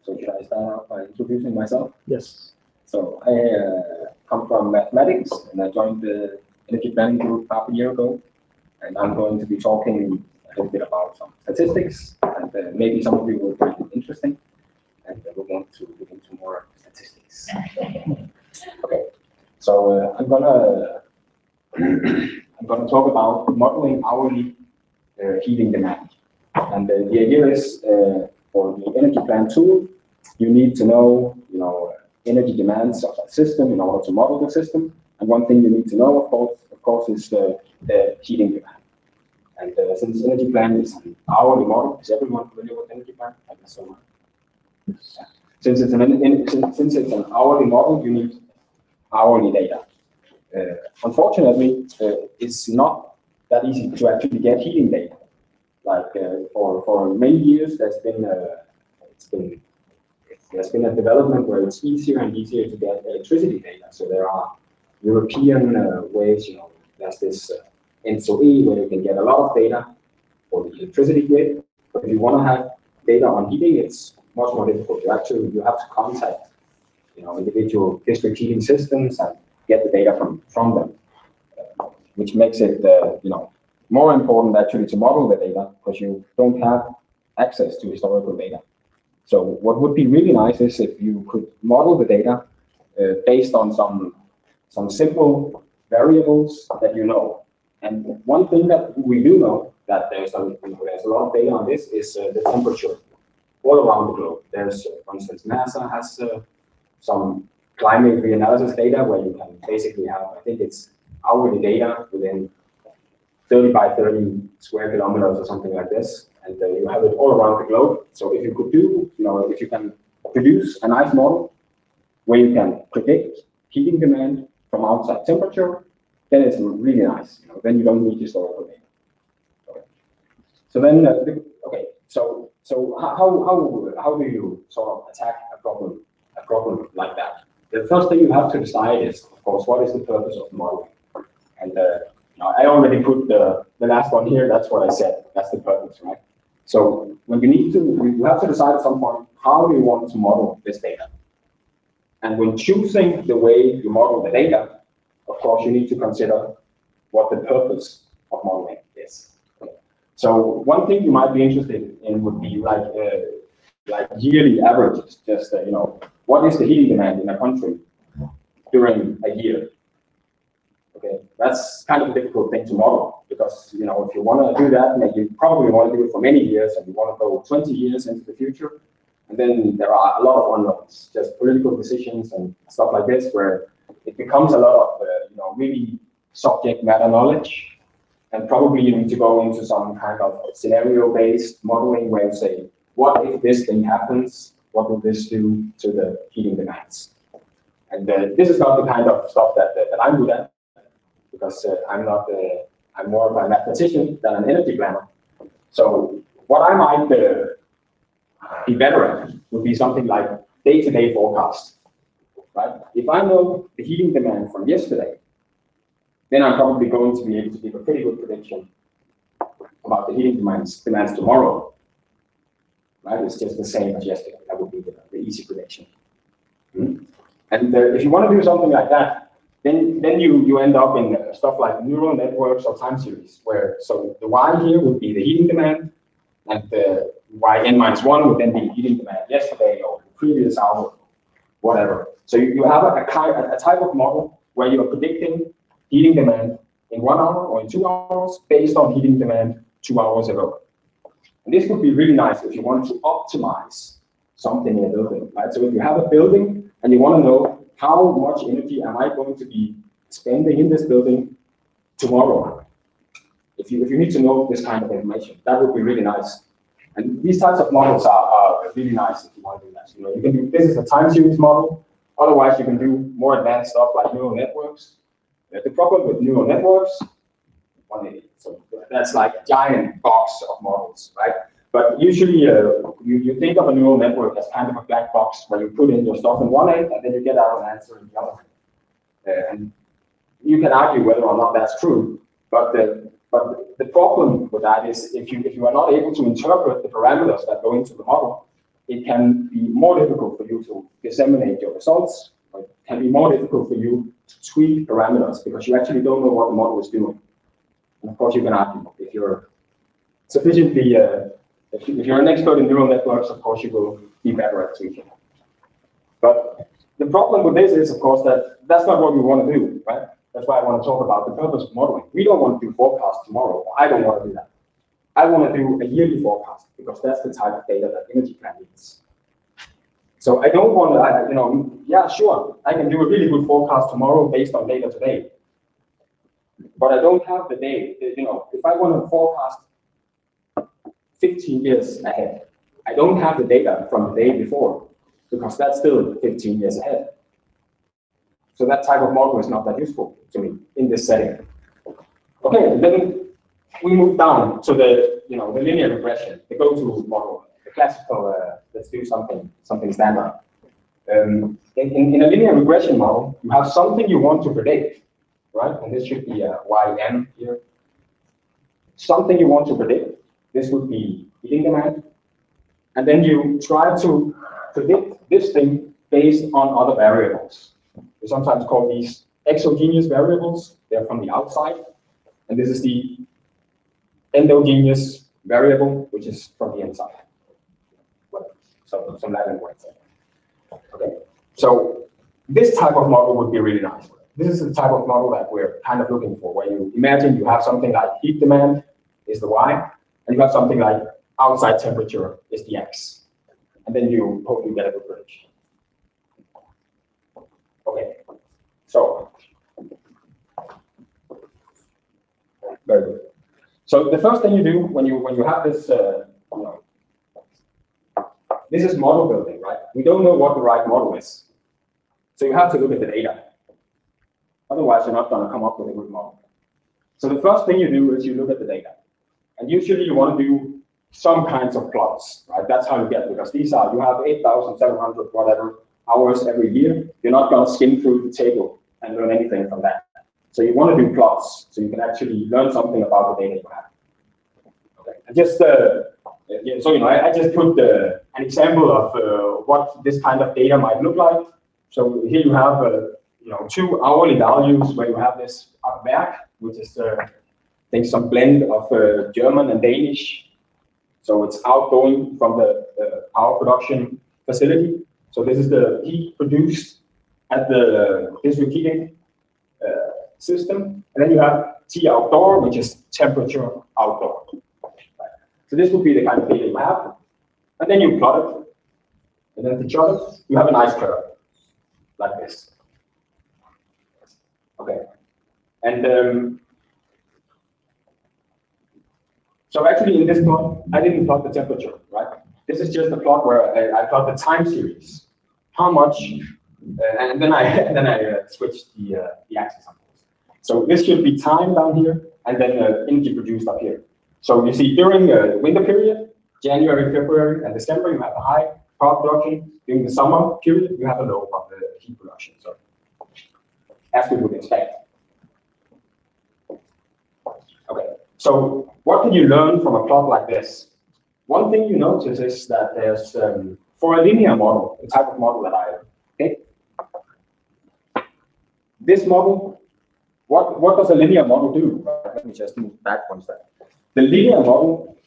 So should I start out by introducing myself? Yes. So I come from mathematics, and I joined the energy planning group half a year ago. And I'm going to be talking a little bit about some statistics, and maybe some of you will find it interesting. And we want to get into more statistics. Okay, so I'm gonna talk about modeling hourly heating demand. And the idea is for the energy plan tool, you need to know, energy demands of a system in order to model the system. And one thing you need to know, of course, is the heating demand. And since energy plan is an hourly model, is everyone familiar with energy plan? I guess so. Yes. Since it's an hourly model, you need hourly data. Unfortunately, it's not that easy to actually get heating data. Like for many years, there's been a development where it's easier and easier to get electricity data. So there are European ways, there's this NSOE where you can get a lot of data for the electricity grid. But if you want to have data on heating, it's much more difficult. You have to contact, individual district heating systems and get the data from them, which makes it, more important actually to model the data because you don't have access to historical data. So what would be really nice is if you could model the data based on some simple variables that you know. And one thing that we do know that there's a lot of data on this is the temperature all around the globe. There's, for instance, NASA has some climate reanalysis data where you can basically have, I think it's hourly data within 30 by 30 square kilometers or something like this. And you have it all around the globe. So if you could do, if you can produce a nice model where you can predict heating demand from outside temperature, then it's really nice. Then you don't need historical data. Okay. So then, so how do you sort of attack a problem like that? The first thing you have to decide is, of course, what is the purpose of modeling? And I already put the last one here. That's what I said. That's the purpose, right? So when you have to decide at some point, how do you want to model this data? And when choosing the way you model the data, of course, you need to consider what the purpose of modeling is. So one thing you might be interested in would be like yearly averages. Just what is the heating demand in a country during a year? Okay, that's kind of a difficult thing to model because if you want to do that, you probably want to do it for many years, and you want to go 20 years into the future, and then there are a lot of unknowns, just political decisions and stuff like this, where it becomes a lot of really subject matter knowledge, and probably you need to go into some kind of scenario-based modeling where you say, what if this thing happens? What will this do to the heating demands? And this is not the kind of stuff that I'm good at, because I'm more of a mathematician than an energy planner. So what I might be better at would be something like day-to-day forecast, right? If I know the heating demand from yesterday, then I'm probably going to be able to give a pretty good prediction about the heating demands tomorrow, right? It's just the same as yesterday. That would be the easy prediction. And if you want to do something like that, then you end up in stuff like neural networks or time series, where so the y here would be the heating demand, and the yn-1 would then be heating demand yesterday or the previous hour, whatever. So you have a type of model where you are predicting heating demand in 1 hour or in 2 hours based on heating demand 2 hours ago. And this would be really nice if you want to optimize something in a building, right? So if you have a building and you want to know how much energy am I going to be spending in this building tomorrow, if you need to know this kind of information, that would be really nice. And these types of models are really nice if you want to do that. You can do, this is a time series model. Otherwise, you can do more advanced stuff like neural networks. The problem with neural networks, so that's like a giant box of models, right? But usually you think of a neural network as kind of a black box where you put in your stuff in one end and then you get out an answer in the other end. And you can argue whether or not that's true, but the problem with that is if you are not able to interpret the parameters that go into the model, it can be more difficult for you to disseminate your results, or it can be more difficult for you to tweak parameters because you actually don't know what the model is doing. And of course, you can argue if you're sufficiently, if you're an expert in neural networks, of course, you will be better at tweaking. But the problem with this is, of course, that that's not what we want to do, right? That's why I want to talk about the purpose of modeling. We don't want to do forecasts tomorrow. I don't want to do that. I want to do a yearly forecast because that's the type of data that energy plan needs. So I don't want to, yeah, sure, I can do a really good forecast tomorrow based on data today. But I don't have the data, if I want to forecast 15 years ahead, I don't have the data from the day before because that's still 15 years ahead. So that type of model is not that useful to me in this setting. Okay, then we move down to the, the linear regression, the go-to model, the classical, let's do something standard. In a linear regression model, you have something you want to predict, right? And this should be a YM here. Something you want to predict. This would be heating demand. And then you try to predict this thing based on other variables. We sometimes call these exogenous variables. They're from the outside. And this is the endogenous variable, which is from the inside. So some Latin words there. Okay. So this type of model would be really nice. This is the type of model that we're kind of looking for, where you imagine you have something like heat demand is the Y, and you have something like outside temperature is the X. And then you hope you get a good prediction. Okay. So very good. So the first thing you do when you have this, this is model building, right? We don't know what the right model is. So you have to look at the data. Otherwise, you're not going to come up with a good model. So the first thing you do is you look at the data. And usually you want to do some kinds of plots, right? That's how you get, because these are, you have 8,700 whatever hours every year. You're not going to skim through the table and learn anything from that. So you want to do plots, so you can actually learn something about the data you have. Okay. And just, I just put an example of what this kind of data might look like. So here you have, 2 hourly values where you have this Werk, which is, I think, some blend of German and Danish. So it's outgoing from the power production facility. So this is the heat produced at the district heating system. And then you have T outdoor, which is temperature outdoor. Right. So this would be the kind of data you have. And then you plot it. And then to plot it, you have a nice curve like this. Okay. And so actually in this plot, I didn't plot the temperature, right? This is just a plot where I plot the time series. How much, and then I switched the axis on this. So this should be time down here, and then energy produced up here. So you see during the winter period, January, February, and December, you have a high power production. During the summer period, you have a low from the heat production. So as we would expect. Okay. So what can you learn from a plot like this? One thing you notice is that there's, for a linear model, the type of model that I have, okay? This model, what does a linear model do? Let me just move back one step. The linear model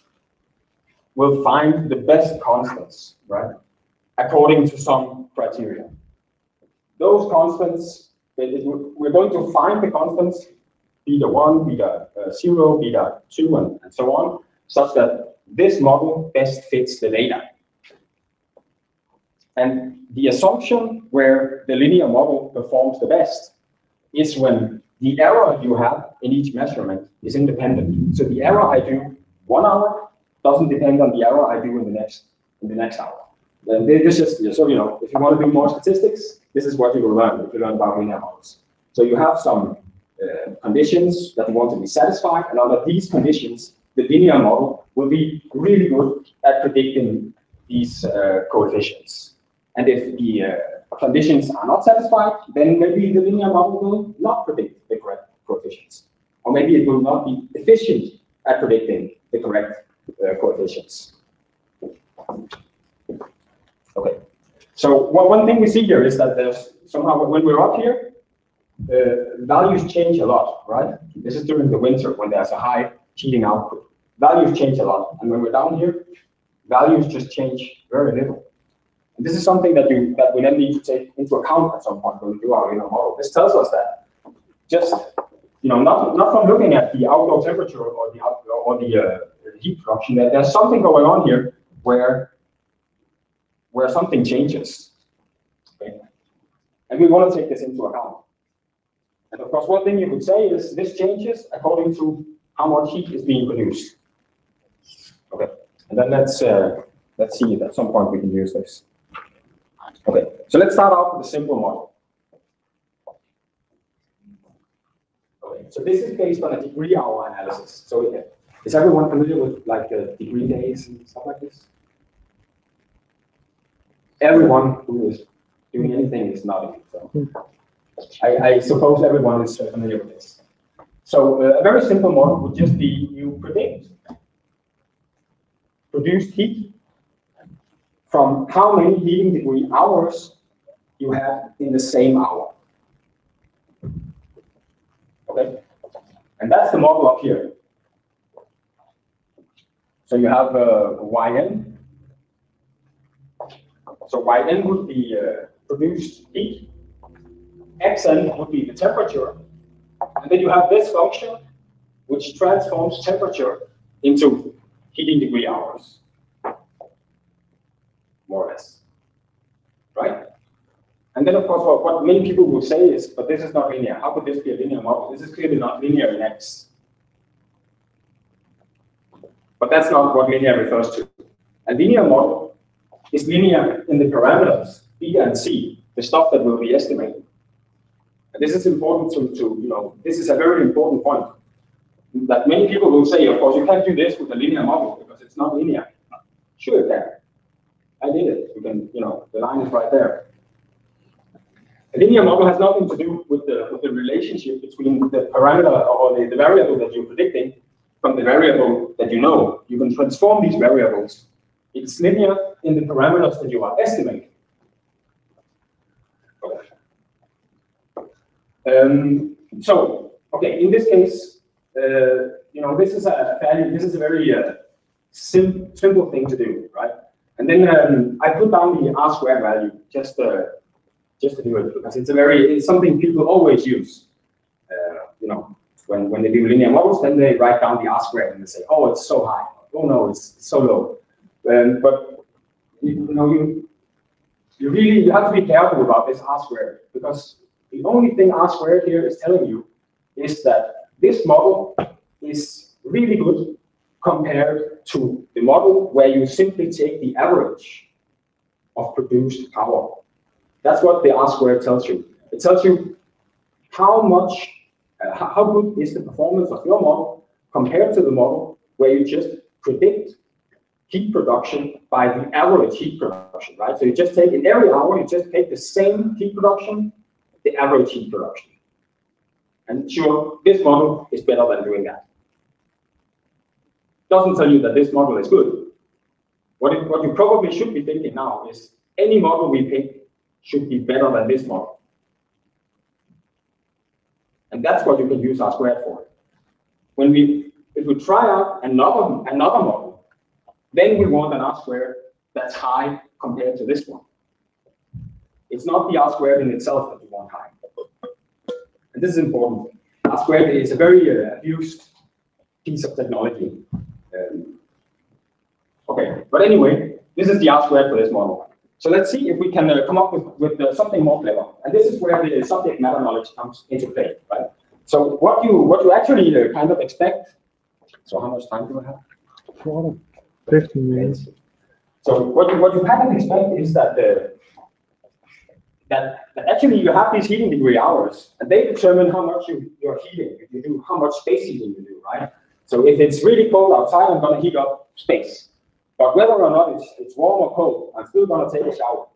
will find the best constants, right? According to some criteria. Those constants, we're going to find the constants, beta 1, beta 0, beta 2, and so on, such that this model best fits the data. And the assumption where the linear model performs the best is when the error you have in each measurement is independent. So the error I do 1 hour doesn't depend on the error I do in the next hour. And this is, so if you want to do more statistics, this is what you will learn if you learn about linear models. So you have some conditions that you want to be satisfied, and under these conditions, the linear model will be really good at predicting these coefficients. And if the conditions are not satisfied, then maybe the linear model will not predict the correct coefficients. Or maybe it will not be efficient at predicting the correct coefficients. Okay. So one thing we see here is that there's somehow when we're up here, values change a lot, right? This is during the winter when there's a high heating output. Values change a lot, and when we're down here, values just change very little. And this is something that we then need to take into account at some point when we do our linear model. This tells us that just not from looking at the outdoor temperature or the heat production, that there's something going on here where something changes. Okay? And we want to take this into account. And of course, one thing you could say is this changes according to how much heat is being produced. Okay, and then let's see if at some point we can use this. Okay, so let's start out with a simple model. Okay, so this is based on a degree hour analysis. So is everyone familiar with like the degree days and stuff like this? Everyone who is doing anything is nodding. So I suppose everyone is familiar with this. So a very simple model would just be you predict produced heat from how many heating degree hours you have in the same hour. Okay, and that's the model up here. So you have Yn. So Yn would be produced heat. Xn would be the temperature. And then you have this function, which transforms temperature into heating degree hours, more or less, right? And then, of course, what many people will say is, but this is not linear. How could this be a linear model? This is clearly not linear in X. But that's not what linear refers to. A linear model is linear in the parameters, B and C, the stuff that will be estimated. And this is important this is a very important point. That many people will say, of course, you can't do this with a linear model because it's not linear. Sure you can. I did it. You can, the line is right there. A linear model has nothing to do with the relationship between the parameter or the variable that you're predicting from the variable that you know. You can transform these variables. It's linear in the parameters that you are estimating. Okay, in this case, this is a very simple thing to do, right? And then I put down the R squared value just to do it because it's something people always use. When they do linear models, then they write down the R squared and they say, oh, it's so high. Oh no, it's so low. But you have to be careful about this R squared because the only thing R squared here is telling you is that this model is really good compared to the model where you simply take the average of produced power. That's what the R squared tells you. It tells you how good is the performance of your model compared to the model where you just predict heat production by the average heat production, right? So you just take in every hour, you just take the same heat production, the average heat production. And sure, this model is better than doing that. Doesn't tell you that this model is good. What you probably should be thinking now is any model we pick should be better than this model. And that's what you can use R squared for. If we try out another model, then we want an R squared that's high compared to this one. It's not the R squared in itself that you want high. And this is important. R squared is a very abused piece of technology. Okay, but anyway, this is the R squared for this model. So let's see if we can come up with something more clever. And this is where the subject matter knowledge comes into play, right? So what you actually kind of expect. So how much time do we have? 15 minutes. So what you kind of expect is that that actually you have these heating degree hours, and they determine how much you're heating. You do how much space heating you do, right? So if it's really cold outside, I'm going to heat up space. But whether or not it's warm or cold, I'm still going to take a shower,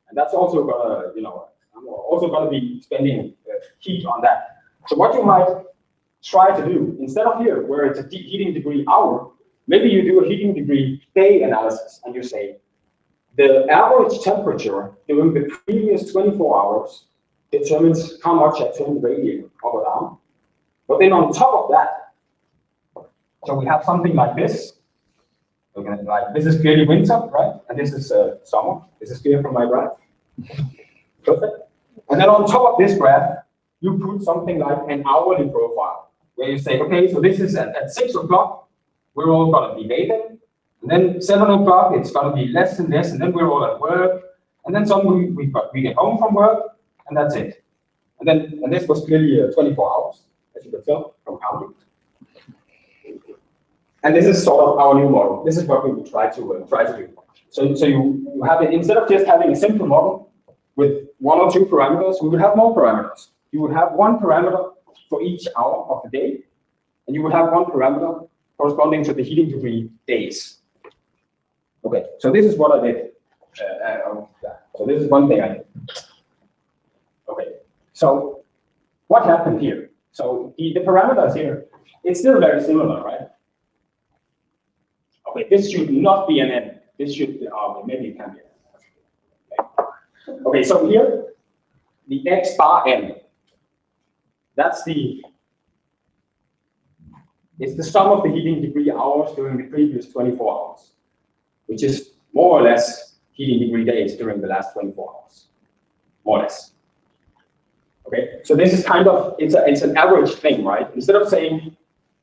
and that's also going to, I'm also going to be spending heat on that. So what you might try to do instead of here, where it's a heating degree hour, maybe you do a heating degree day analysis, and you say, the average temperature during the previous 24 hours determines how much I turn the radiator up or down. But then on top of that, so we have something like this. Okay, like this is clearly winter, right? And this is summer. This is clear from my graph. Perfect. And then on top of this graph, you put something like an hourly profile, where you say, okay, so this is at 6 o'clock, we're all going to be bathing. And then 7 o'clock, it's going to be less and less, and then we're all at work. And then suddenly we get home from work, and that's it. And this was clearly 24 hours, as you can tell from counting. And this is sort of our new model. This is what we will try to do. So you have it, instead of just having a simple model with 1 or 2 parameters, we would have more parameters. You would have 1 parameter for each hour of the day, and you would have 1 parameter corresponding to the heating degree days. Okay, so this is what I did. So this is one thing I did. Okay, so what happened here? So the parameters here, it's still very similar, right? Okay, this should not be an n. This should be, maybe it can be an n. Okay, so here, the x bar n, it's the sum of the heating degree hours during the previous 24 hours, which is more or less heating degree days during the last 24 hours, more or less. Okay, so this is kind of, it's an average thing, right? Instead of saying,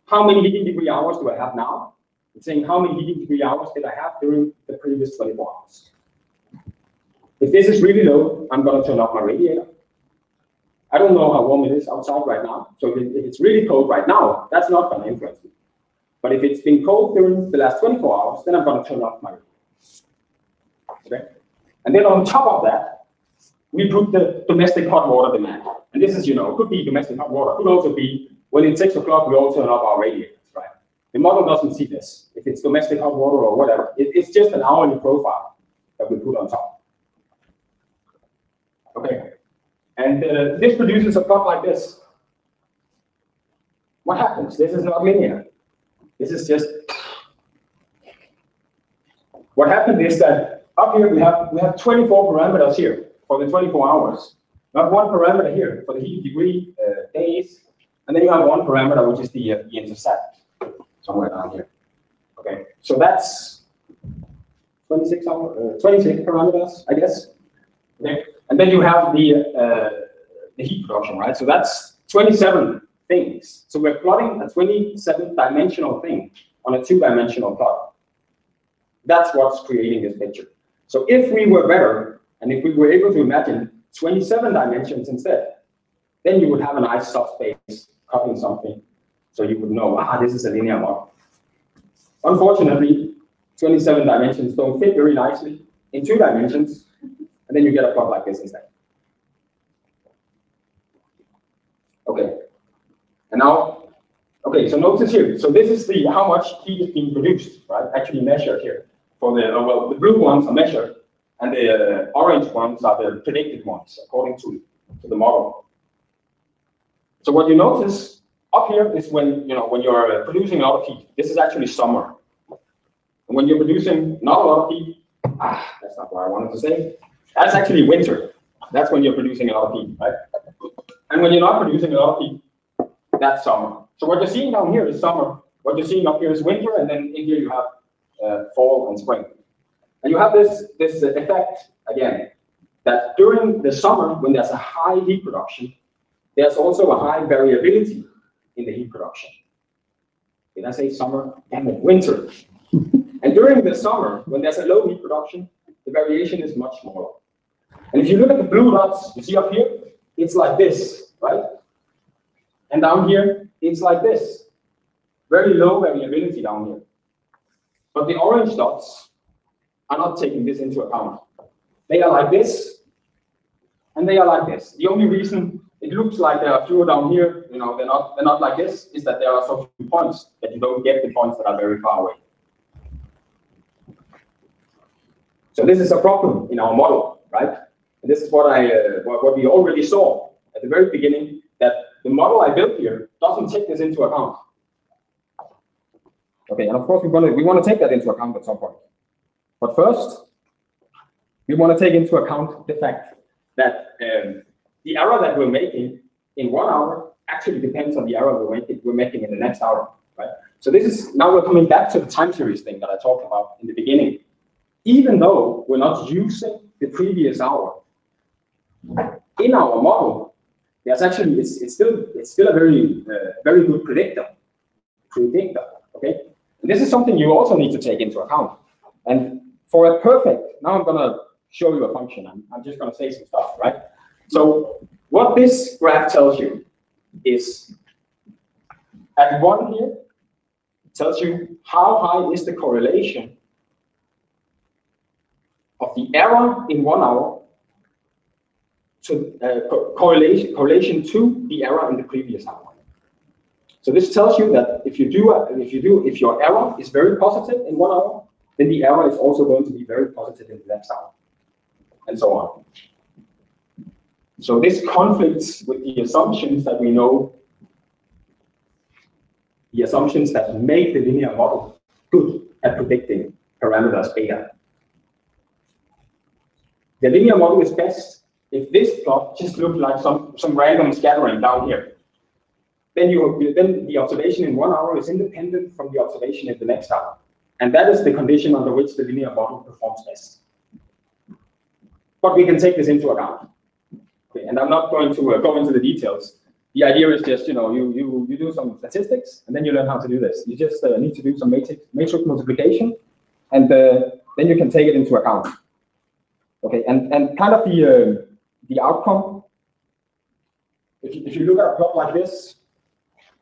how many heating degree hours do I have now? It's saying, how many heating degree hours did I have during the previous 24 hours? If this is really low, I'm going to turn off my radiator. I don't know how warm it is outside right now. So if it's really cold right now, that's not going to influence me. But if it's been cold during the last 24 hours, then I'm going to turn off my radiator. Okay? And then on top of that, we put the domestic hot water demand. And this is, could be domestic hot water. Could also be when it's 6 o'clock, we all turn off our radiators, right? The model doesn't see this. If it's domestic hot water or whatever, it's just an hourly profile that we put on top. Okay. And this produces a plot like this. What happens? This is not linear. This is just. What happened is that up here we have 24 parameters here for the 24 hours. Not 1 parameter here for the heat degree days, and then you have 1 parameter which is the intercept somewhere down here. Okay, so that's 26 parameters, I guess. Okay, and then you have the heat production, right? So that's 27 things. So we're plotting a 27-dimensional thing on a 2-dimensional plot. That's what's creating this picture. So if we were better, and if we were able to imagine 27 dimensions instead, then you would have a nice subspace covering something. So you would know, this is a linear model. Unfortunately, 27 dimensions don't fit very nicely in 2 dimensions, and then you get a plot like this instead. Okay. And now, okay, so notice here. So this is how much heat is being produced, right? Actually measured here. For the blue ones are measured, and the orange ones are the predicted ones according to the model. So what you notice up here is when you're producing a lot of heat. This is actually summer. And when you're producing not a lot of heat, that's not what I wanted to say. That's actually winter. That's when you're producing a lot of heat, right? And when you're not producing a lot of heat, that's summer. So what you're seeing down here is summer. What you're seeing up here is winter, and then in here you have fall and spring. And you have this effect, again, that during the summer, when there's a high heat production, there's also a high variability in the heat production. Did I say summer? Damn it, winter. And during the summer, when there's a low heat production, the variation is much smaller. And if you look at the blue dots, you see up here, it's like this, right? And down here, it's like this. Very low variability down here. But the orange dots are not taking this into account. They are like this, and they are like this. The only reason it looks like there are fewer down here, they're not like this, is that there are so few points that you don't get the points that are very far away. So this is a problem in our model, right? And this is what we already saw at the very beginning, that the model I built here doesn't take this into account. Okay, and of course we want to take that into account at some point. But first, we want to take into account the fact that the error that we're making in 1 hour actually depends on the error we're making in the next hour, right? So this is, now we're coming back to the time series thing that I talked about in the beginning. Even though we're not using the previous hour, in our model, there's actually, it's still a very good predictor, okay? And this is something you also need to take into account. And for a perfect, now I'm gonna show you a function. I'm just gonna say some stuff, right? So what this graph tells you is, at 1 here, it tells you how high is the correlation of the error in 1 hour to correlation to the error in the previous hour. So this tells you that if your error is very positive in 1 hour, then the error is also going to be very positive in the next hour, and so on. So this conflicts with the assumptions that we know, the assumptions that make the linear model good at predicting parameters beta. The linear model is best if this plot just looks like some random scattering down here. Then the observation in 1 hour is independent from the observation in the next hour. And that is the condition under which the linear model performs best. But we can take this into account. Okay, and I'm not going to go into the details. The idea is just, you do some statistics, and then you learn how to do this. You just need to do some matrix multiplication, and then you can take it into account. Okay, and kind of the outcome, if you look at a plot like this,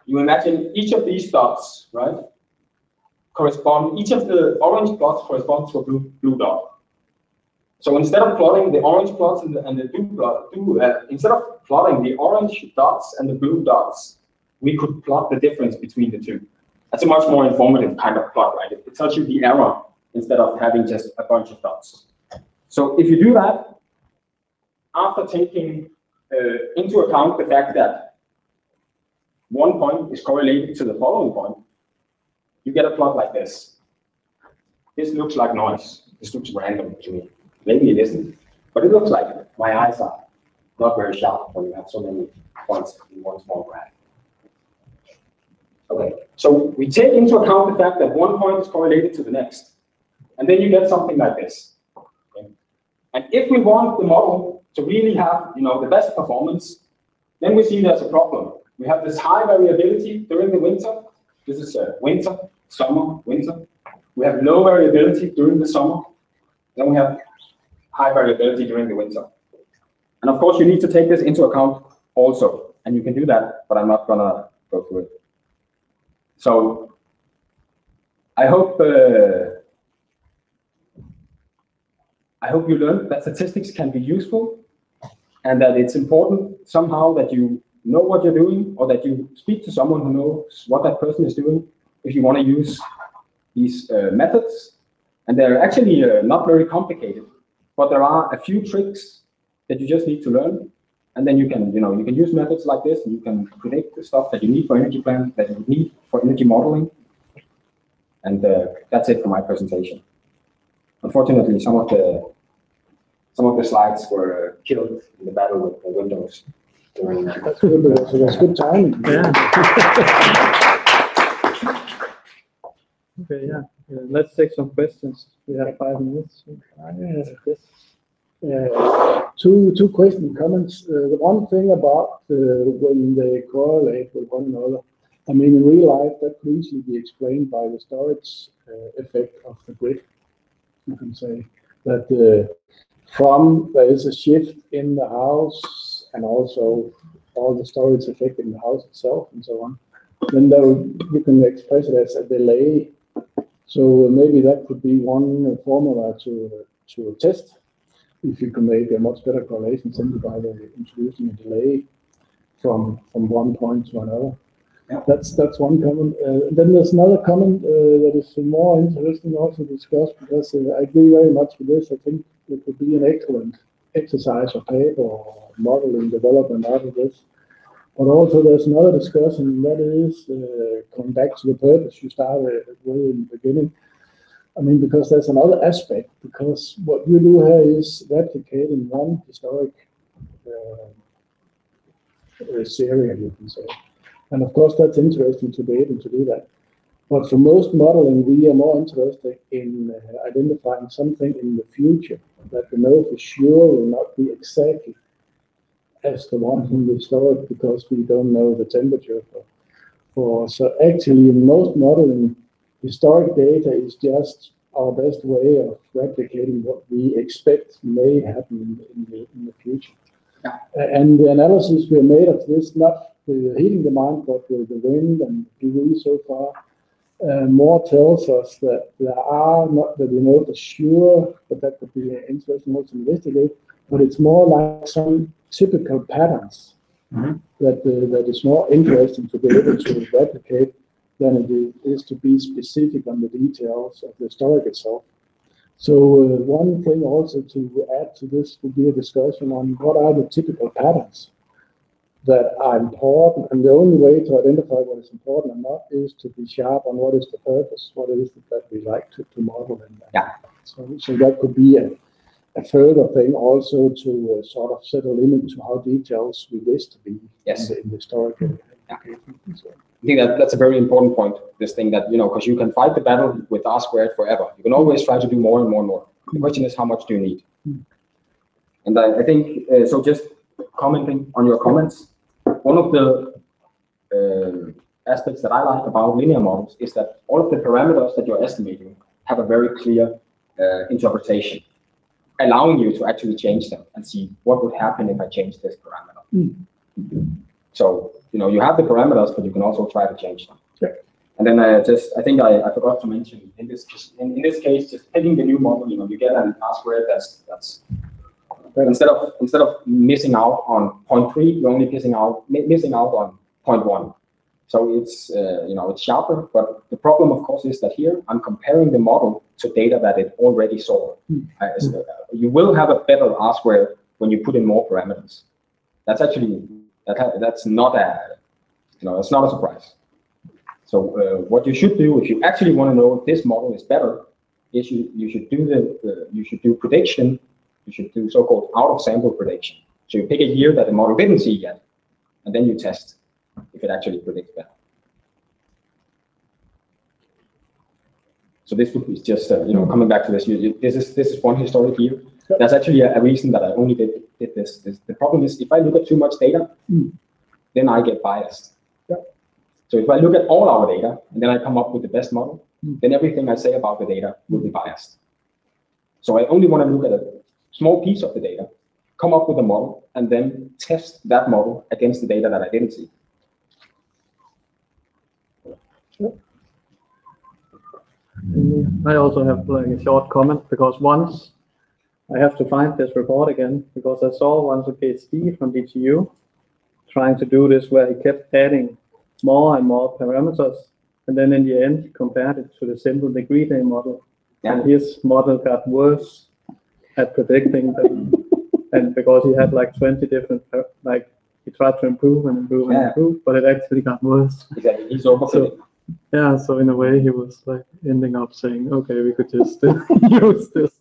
you imagine each of these dots, right, each of the orange plots corresponds to a blue dot. So instead of plotting the orange plots and the instead of plotting the orange dots and the blue dots, we could plot the difference between the two. That's a much more informative kind of plot, right? It tells you the error instead of having just a bunch of dots. So if you do that, after taking into account the fact that one point is correlated to the following point, you get a plot like this. This looks like noise. This looks random to me. Maybe it isn't, but it looks like it. My eyes are not very sharp when you have so many points in one small graph. Okay, so we take into account the fact that one point is correlated to the next, and then you get something like this. Okay? And if we want the model to really have, the best performance, then we see there's a problem. We have this high variability during the winter. This is winter, summer, winter. We have low variability during the summer. Then we have high variability during the winter. And of course, you need to take this into account also. And you can do that, but I'm not going to go through it. So I hope you learned that statistics can be useful, and that it's important somehow that you know what you're doing, or that you speak to someone who knows what that person is doing if you want to use these methods. And they're actually not very complicated, but there are a few tricks that you just need to learn. And then you can use methods like this, and you can predict the stuff that you need for energy plans, that you need for energy modeling. And that's it for my presentation. Unfortunately, some of the slides were killed in the battle with the Windows during that. That's good. So that's good timing. Yeah. Okay. Yeah. Let's take some questions. We have 5 minutes. Two comments. The one thing about when they correlate with one another, I mean, in real life, that could easily be explained by the storage effect of the grid. You can say that there is a shift in the house, and also all the storage effect in the house itself, and so on. Then you can express it as a delay. So maybe that could be one formula to test if you can make a much better correlation simply by introducing a delay from one point to another. Yeah. That's one comment. Then there's another comment that is more interesting also to discuss, because I agree very much with this. I think it would be an excellent exercise or paper or modeling development out of this. But also there's another discussion, and that is coming back to the purpose you started with in the beginning. I mean, because there's another aspect, because what you do here is replicating one historic serial, you can say. And of course, that's interesting to be able to do that. But for most modeling, we are more interested in identifying something in the future that we know for sure will not be exactly as the one from the historic, because we don't know the temperature for. So actually, in most modeling, historic data is just our best way of replicating what we expect may happen in the future. Yeah. And the analysis we made of this, not the heating demand, but with the wind and PV so far, more tells us that there are not that we know for sure, but that could be interesting also to investigate. But it's more like some typical patterns that is more interesting to be able to replicate than it is to be specific on the details of the story itself. So one thing also to add to this would be a discussion on what are the typical patterns that are important, and the only way to identify what is important or not is to be sharp on what is the purpose, what is it that we like to model in that. Yeah. So that could be a further thing also to sort of settle into how details we wish to be in the historical. So. I think that's a very important point, this thing that, because you can fight the battle with R squared forever. You can always try to do more and more and more. The question is, how much do you need? And I think, so just commenting on your comments, one of the aspects that I like about linear models is that all of the parameters that you're estimating have a very clear interpretation, allowing you to actually change them and see what would happen if I change this parameter. So, you have the parameters, but you can also try to change them. Yeah. And then I think I forgot to mention, in this case, just picking the new model, you get an R squared that's instead of missing out on 0.3, you're only missing out on 0.1. So it's it's sharper, but the problem, of course, is that here I'm comparing the model to data that it already saw. You will have a better R squared when you put in more parameters. That's actually that's not it's not a surprise. So what you should do if you actually want to know if this model is better is you should do prediction. You should do so-called out-of-sample prediction. So you pick a year that the model didn't see yet, and then you test if it actually predicts better. So this is just coming back to this. This is one historic year. That's actually a reason that I only did this. The problem is if I look at too much data, then I get biased. So if I look at all our data and then I come up with the best model, then everything I say about the data will be biased. So I only want to look at a small piece of the data, come up with a model, and then test that model against the data that I didn't see. I also have like a short comment, because once I have to find this report again, because I saw once a PhD from DTU trying to do this where he kept adding more and more parameters, and then in the end compared it to the simple degree day model. And his model got worse at predicting them, and because he had like 20 different, he tried to improve and improve and improve, but it actually got worse. Exactly. He's overfitting. So in a way he was like ending up saying, okay, we could just use this.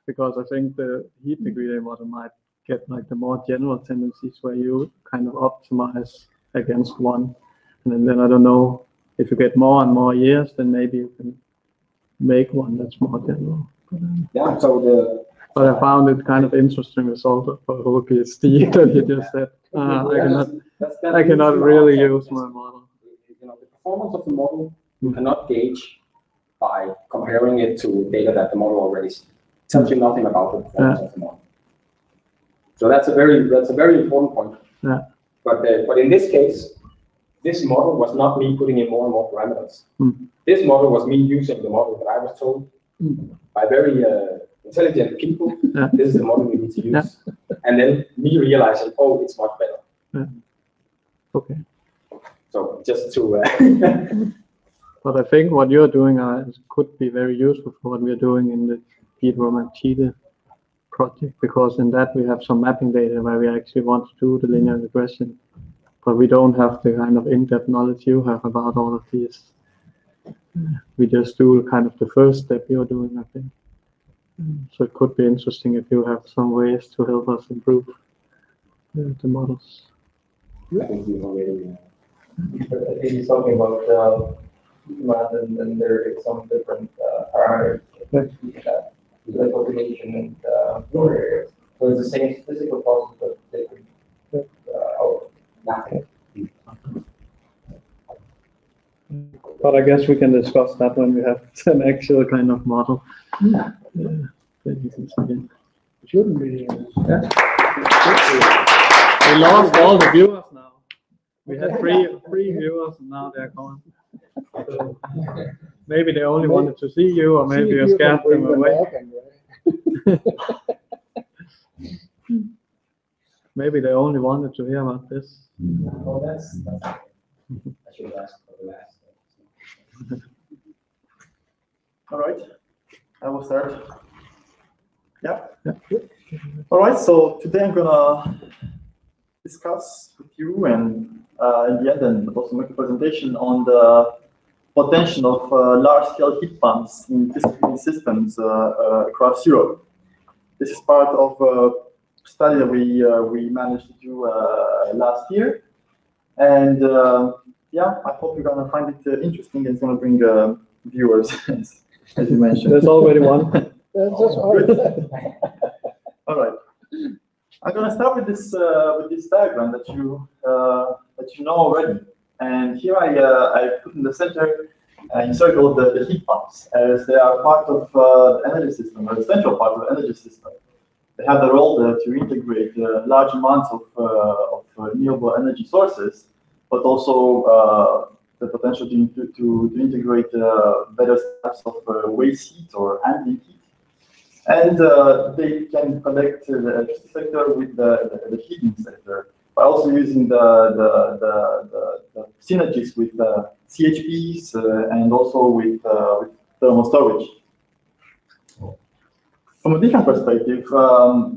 Because I think the heat degree day model might get like the more general tendencies where you kind of optimize against one. And then I don't know, if you get more and more years, then maybe you can make one that's more general. But I found it kind of interesting result for a whole PhD that he just said, I cannot really use my model. The performance of the model you cannot gauge by comparing it to data that the model already sees. It tells you nothing about the performance of the model. So that's a very important point. But in this case, this model was not me putting in more and more parameters. This model was me using the model that I was told by very intelligent people. This is the model we need to use, and then me realizing, oh, it's much better. Okay. So just to. But I think what you're doing could be very useful for what we're doing in the Chile project, because in that we have some mapping data where we actually want to do the linear regression, but we don't have the kind of in-depth knowledge you have about all of these we just do kind of the first step you're doing, I think. So it could be interesting if you have some ways to help us improve the models. I think we already. I think he's talking about demand, and there is some different parameters like automation and rural areas. So it's the same physical process, but different output. But I guess we can discuss that when we have an actual kind of model. Yeah. Then you can see it. It shouldn't be. We lost all the viewers now. We had three viewers and now they're gone. So maybe they only wanted to see you, or maybe you scared them away. Maybe they only wanted to hear about this. Oh, that's I should have asked for the last. All right, I will start. Yeah. All right, so today I'm gonna discuss with you and in the end, and also make a presentation on the potential of large-scale heat pumps in distributed systems across Europe. This is part of a study that we managed to do last year, and yeah, I hope you're gonna find it interesting. It's gonna bring viewers, as you mentioned. There's already one. All right. I'm going to start with this diagram that you know already. And here I put in the center encircled the heat pumps, as they are part of the energy system, or the central part of the energy system. They have the role to integrate large amounts of renewable energy sources, but also the potential to integrate various types of waste heat or ambient heat. And they can connect the electricity sector with the heating sector by also using the synergies with CHPs and also with thermal storage. From a different perspective,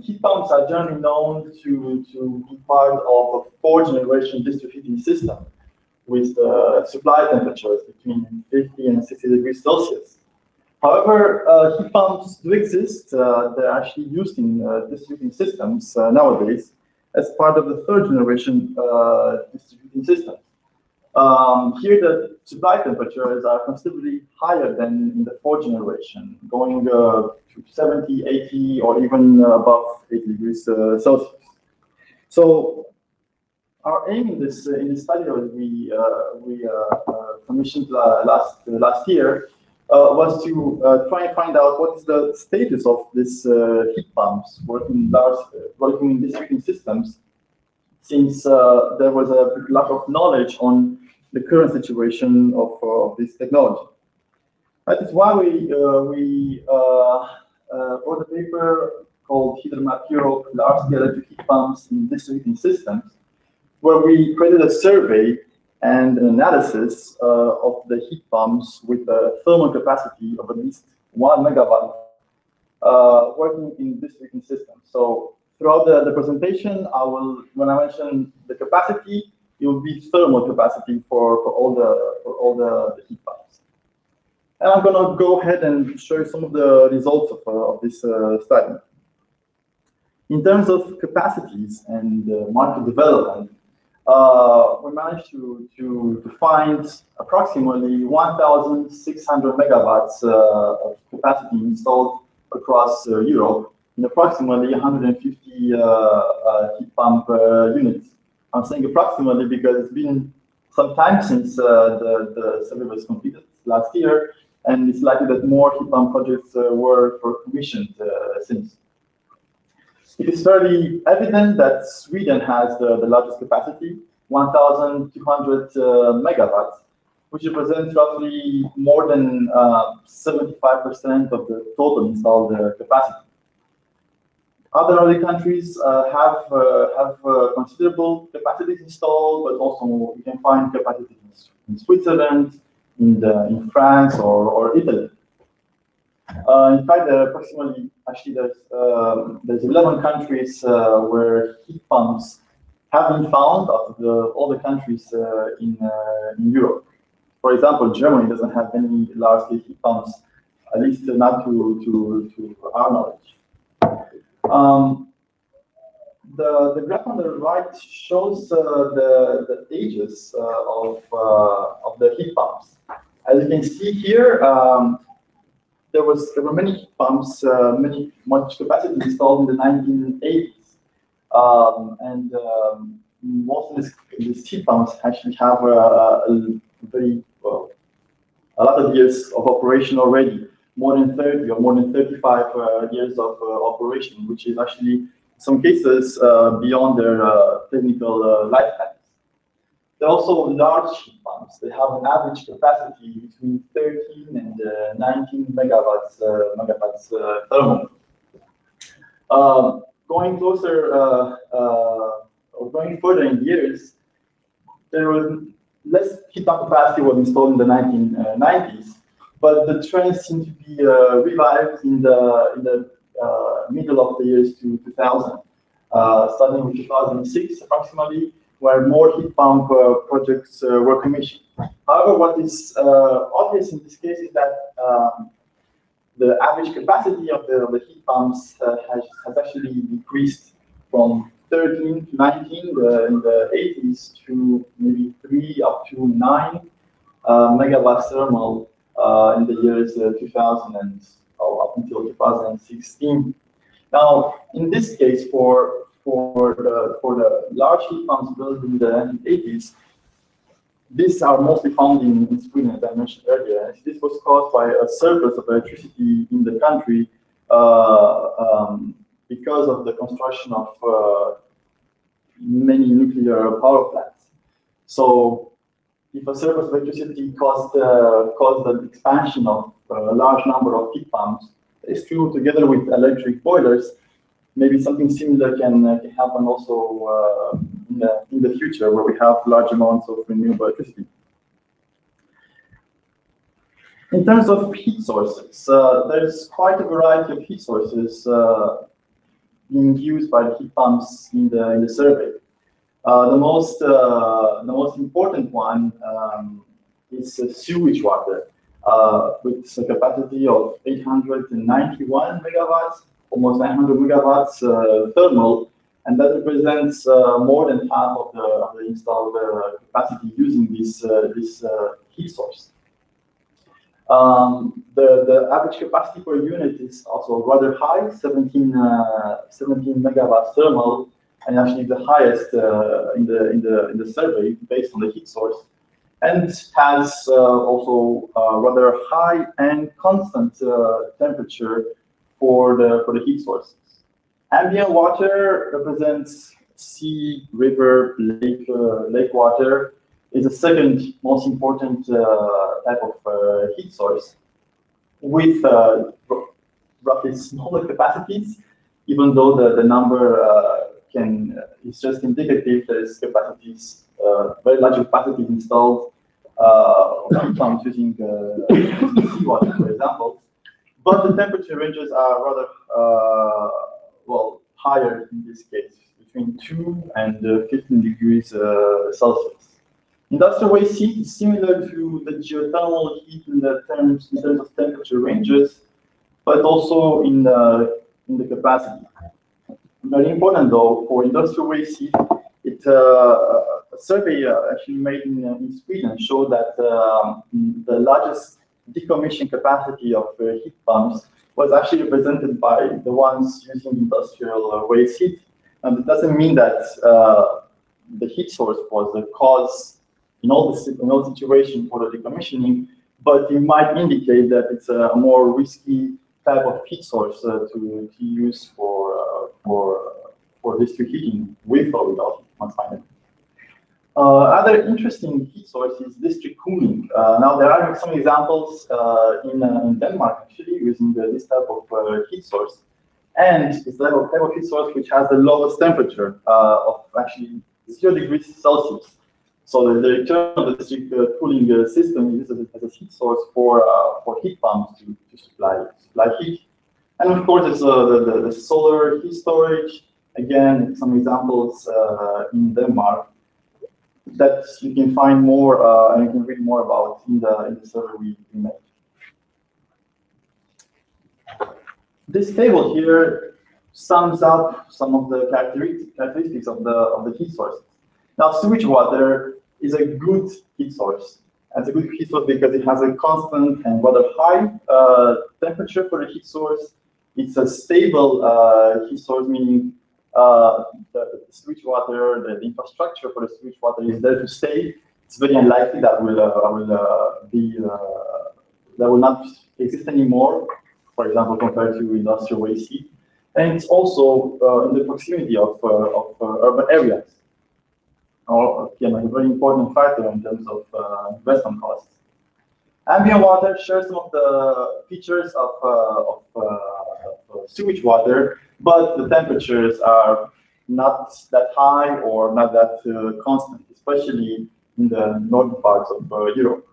heat pumps are generally known to be part of a 4th-generation district heating system with supply temperatures between 50 and 60 degrees Celsius. However, heat pumps do exist. They're actually used in distributing systems nowadays as part of the 3rd-generation distributing system. Here, the supply temperatures are considerably higher than in the 4th generation, going to 70, 80, or even above 80 degrees Celsius. So, our aim in this study that we commissioned last year was to try and find out what is the status of this heat pumps working in distributing systems, since there was a lack of knowledge on the current situation of this technology. That is why we wrote a paper called Hydromap Europe: Large-Scale Electric Heat Pumps in Distributing Systems, where we created a survey and an analysis of the heat pumps with a thermal capacity of at least 1 megawatt working in distributing systems. So throughout the presentation, when I mention the capacity, it will be thermal capacity for all the heat pumps. And I'm going to go ahead and show you some of the results of this study. In terms of capacities and market development, we managed to find approximately 1,600 megawatts of capacity installed across Europe in approximately 150 heat pump units. I'm saying approximately because it's been some time since the survey was completed last year, and it's likely that more heat pump projects were commissioned since. It is fairly evident that Sweden has the largest capacity, 1,200 megawatts, which represents roughly more than 75% of the total installed capacity. Other Nordic countries have considerable capacities installed, but also you can find capacities in Switzerland, in France, or Italy. In fact, approximately, actually, there's 11 countries where heat pumps have been found out of all the countries in Europe. For example, Germany doesn't have any large-scale heat pumps, at least not to our knowledge. The graph on the right shows the ages of the heat pumps. As you can see here, there were many heat pumps, much capacity installed in the 1980s, most of these heat pumps actually have a lot of years of operation already, more than 30 or more than 35 years of operation, which is actually in some cases beyond their technical lifetimes. They're also large heat pumps. They have an average capacity between 13 and 19 megawatts thermal. Going closer, or going further in years, there was less heat pump capacity was installed in the 1990s, but the trend seemed to be revived in the middle of the years 2000, starting with 2006 approximately, where more heat pump projects were commissioned. However, what is obvious in this case is that the average capacity of the heat pumps has actually decreased from 13 to 19 in the 80s to maybe 3 up to 9 megawatts thermal in the years 2000 and up until 2016. Now, in this case, for the large heat pumps built in the 1980s, these are mostly found in Sweden, as I mentioned earlier. This was caused by a surplus of electricity in the country because of the construction of many nuclear power plants. So, if a surplus of electricity caused the expansion of a large number of heat pumps, it's true, together with electric boilers, maybe something similar can happen also in the future, where we have large amounts of renewable electricity. In terms of heat sources, there's quite a variety of heat sources being used by the heat pumps in the survey. The most important one is sewage water, with a capacity of 891 megawatts, almost 900 megawatts thermal, and that represents more than half of the installed capacity using this heat source. The average capacity per unit is also rather high, 17 megawatts thermal, and actually the highest in the survey based on the heat source, and has also rather high and constant temperature for the heat sources. Ambient water represents sea, river, lake water. Is the second most important type of heat source, with roughly smaller capacities, even though the number is just indicative. There's capacities, very large capacities installed heat pumps using seawater, for example. But the temperature ranges are rather higher in this case, between 2 and 15 degrees Celsius. Industrial waste heat is similar to the geothermal heat in terms of temperature ranges, but also in the capacity. Very important though, for industrial waste heat, a survey actually made in Sweden showed that the largest decommissioned capacity of heat pumps was actually represented by the ones using industrial waste heat. And it doesn't mean that the heat source was the cause in all situations for the decommissioning, but it might indicate that it's a more risky type of heat source to use for district heating, with or without heat pumps finally. Other interesting heat source is district cooling. Now there are some examples in Denmark actually using this type of heat source, and it's the type of heat source which has the lowest temperature of actually 0 degrees Celsius. So the return of the district cooling system is as a heat source for heat pumps to supply heat. And of course, it's the solar heat storage. Again, some examples in Denmark. that you can find more and you can read more about in the survey we made. This table here sums up some of the characteristics of the heat sources. Now, sewage water is a good heat source. It's a good heat source because it has a constant and rather high temperature for the heat source. It's a stable heat source, meaning the sewage water, the infrastructure for the sewage water is there to stay. It's very unlikely that will not exist anymore, for example, compared to industrial waste heat. And it's also in the proximity of urban areas. Again, a very important factor in terms of investment costs. Ambient water shares some of the features of sewage water, but the temperatures are not that high or not that constant, especially in the northern parts of Europe.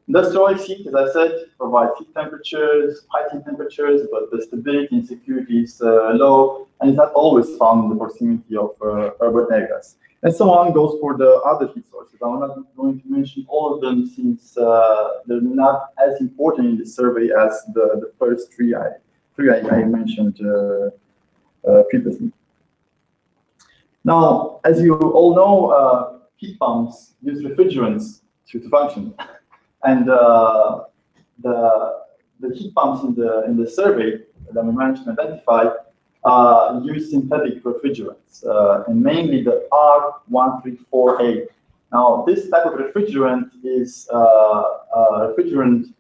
Industrial heat, as I said, provides heat temperatures, high heat temperatures, but the stability and security is low, and it's not always found in the proximity of urban areas. And so on goes for the other heat sources. I'm not going to mention all of them since they're not as important in the survey as the first three I mentioned previously. Now, as you all know, heat pumps use refrigerants to function. And the heat pumps in the survey that we managed to identify use synthetic refrigerants, and mainly the R134A. Now, this type of refrigerant is a refrigerant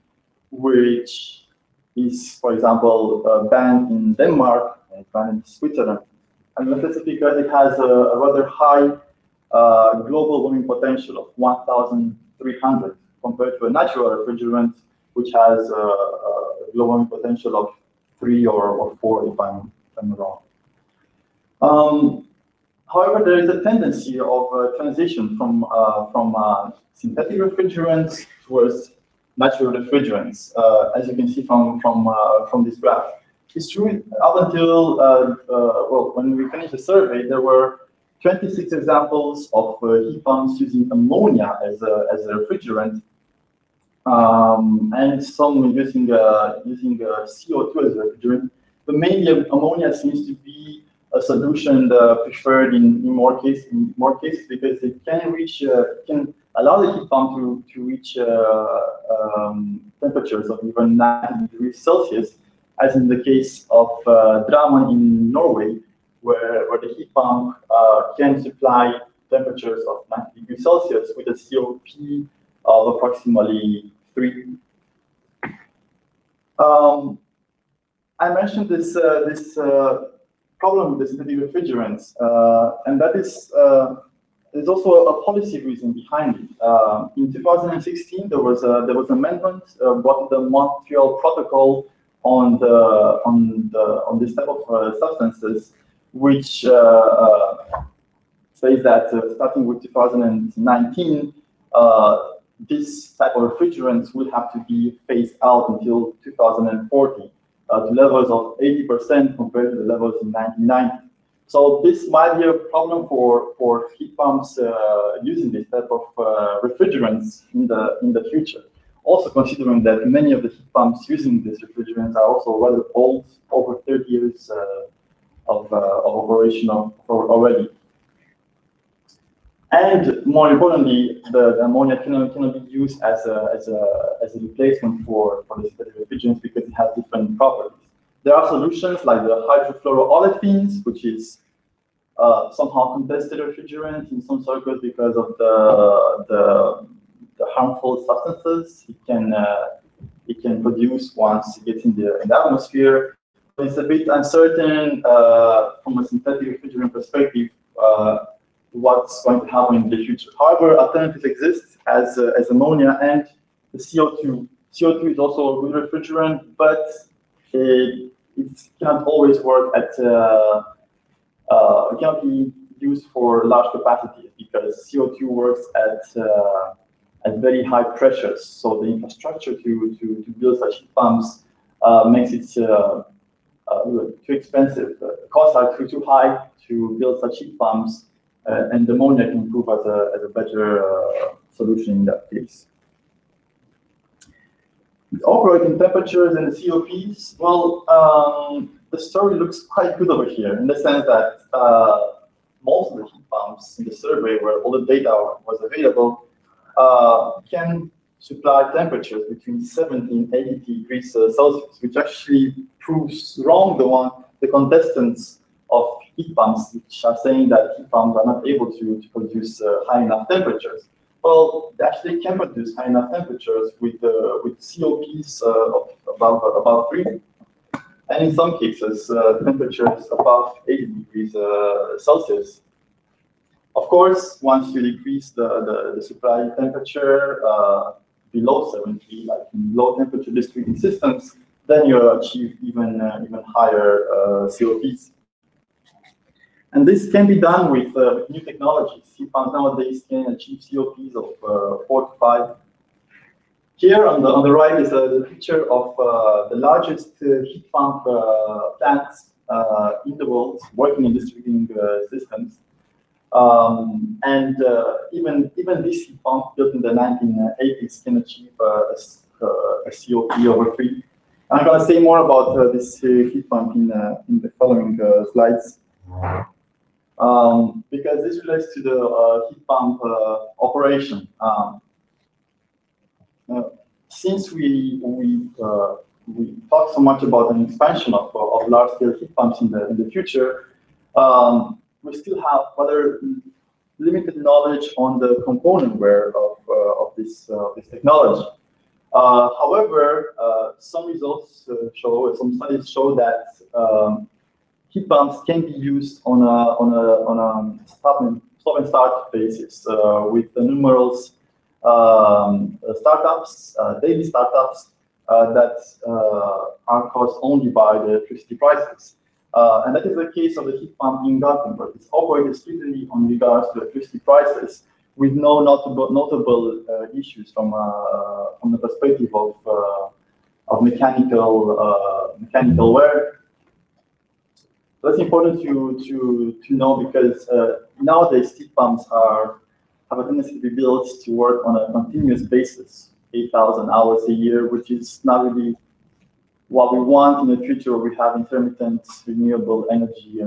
which is, for example, banned in Denmark and banned in Switzerland. And this is because it has a rather high global warming potential of 1,300 compared to a natural refrigerant, which has a global warming potential of 3 or 4, if I'm wrong. However, there is a tendency of transition from synthetic refrigerants towards natural refrigerants, as you can see from this graph. It's true up until well, when we finished the survey, there were 26 examples of heat pumps using ammonia as a refrigerant, and some using CO2 as a refrigerant. But mainly ammonia seems to be a solution preferred in more cases because it can allow the heat pump to reach temperatures of even 90 degrees Celsius, as in the case of Drammen in Norway, where the heat pump can supply temperatures of 90 degrees Celsius with a COP of approximately 3. I mentioned this problem with the synthetic refrigerants, and that is there's also a policy reason behind it. In 2016, there was an amendment brought to the Montreal Protocol on this type of substances, which says that starting with 2019, this type of refrigerants will have to be phased out until 2040 to levels of 80% compared to the levels in 1990. So this might be a problem for heat pumps using this type of refrigerants in the future. Also considering that many of the heat pumps using these refrigerants are also rather old, over 30 years of operation already. And more importantly, the ammonia cannot be used as a replacement for the synthetic refrigerants because it has different properties. There are solutions like the hydrofluoroolefins, which is somehow contested refrigerant in some circles because of the harmful substances it can produce once it gets in the atmosphere. It's a bit uncertain from a synthetic refrigerant perspective what's going to happen in the future. However, alternatives exist as ammonia and the CO2. CO2 is also a good refrigerant, but it cannot always work it cannot be used for large capacities because CO2 works at very high pressures. So the infrastructure to build such heat pumps makes it too expensive. The costs are too high to build such heat pumps, and ammonia can prove as a better solution in that case. The operating temperatures and the COPs, well, the story looks quite good over here in the sense that most of the heat pumps in the survey where all the data was available can supply temperatures between 70 and 80 degrees Celsius, which actually proves wrong the contestants of heat pumps, which are saying that heat pumps are not able to produce high enough temperatures. Well, they actually can produce high enough temperatures with COPs of above 3, and in some cases, temperatures above 80 degrees Celsius. Of course, once you decrease the supply temperature below 70, like in low temperature district heating systems, then you achieve even higher COPs. And this can be done with new technologies. Heat pumps nowadays can achieve COPs of 4 to 5. Here on the right is a picture of the largest heat pump plants in the world working in district heating systems. Even this heat pump built in the 1980s can achieve a COP over 3. I'm going to say more about this heat pump in the following slides. Because this relates to the heat pump operation. Since we talk so much about an expansion of large-scale heat pumps in the future, we still have rather limited knowledge on the componentware of this technology. However, some results some studies show that heat pumps can be used on a stop and start basis with numerous startups, daily startups that are caused only by the electricity prices. And that is the case of the heat pump in Gothenburg. It's operated strictly on regards to electricity prices with no notable issues from the perspective of mechanical wear. That's important to know because nowadays heat pumps have a tendency to be built to work on a continuous basis, 8,000 hours a year, which is not really what we want in the future where we have intermittent renewable energy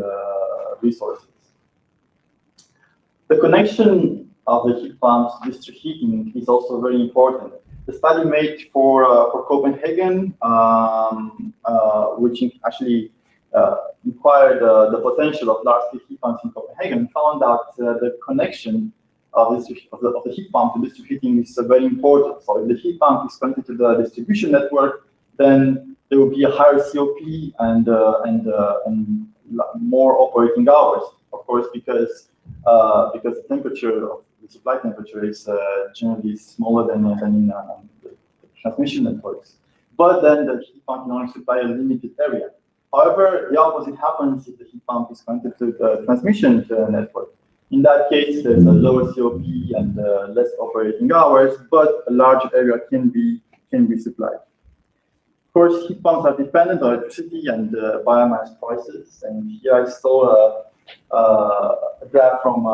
resources. The connection of the heat pumps to district heating is also very important. The study made for Copenhagen, which actually inquired the potential of large-scale heat pumps in Copenhagen, found out the connection of the heat pump to district heating is very important. So if the heat pump is connected to the distribution network, then there will be a higher COP and more operating hours. Of course, because the temperature of the supply temperature is generally smaller than in the transmission networks. But then the heat pump can only supply a limited area. However, the opposite happens if the heat pump is connected to the transmission network. In that case, there's a lower COP and less operating hours, but a larger area can be supplied. Of course, heat pumps are dependent on electricity and biomass prices. And here I saw a graph from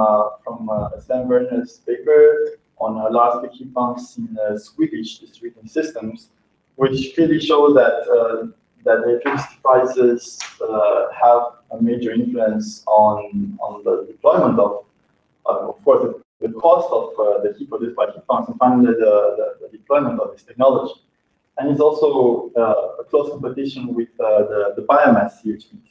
Sven Werner's paper on large-scale heat pumps in Swedish district heating systems, which clearly shows that the electricity prices have a major influence on the deployment of course, the cost of the heat produced by heat pumps, and finally the deployment of this technology. And it's also a close competition with the biomass CHPs.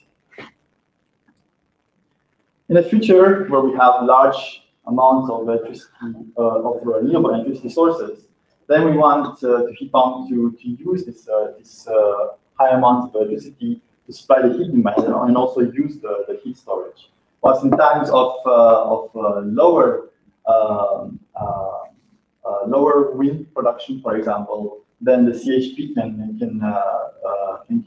In the future, where we have large amounts of electricity, of renewable electricity sources, then we want the heat pump to use this high amount of electricity to supply the heat demand and also use the heat storage. But in times of lower wind production, for example, then the CHP can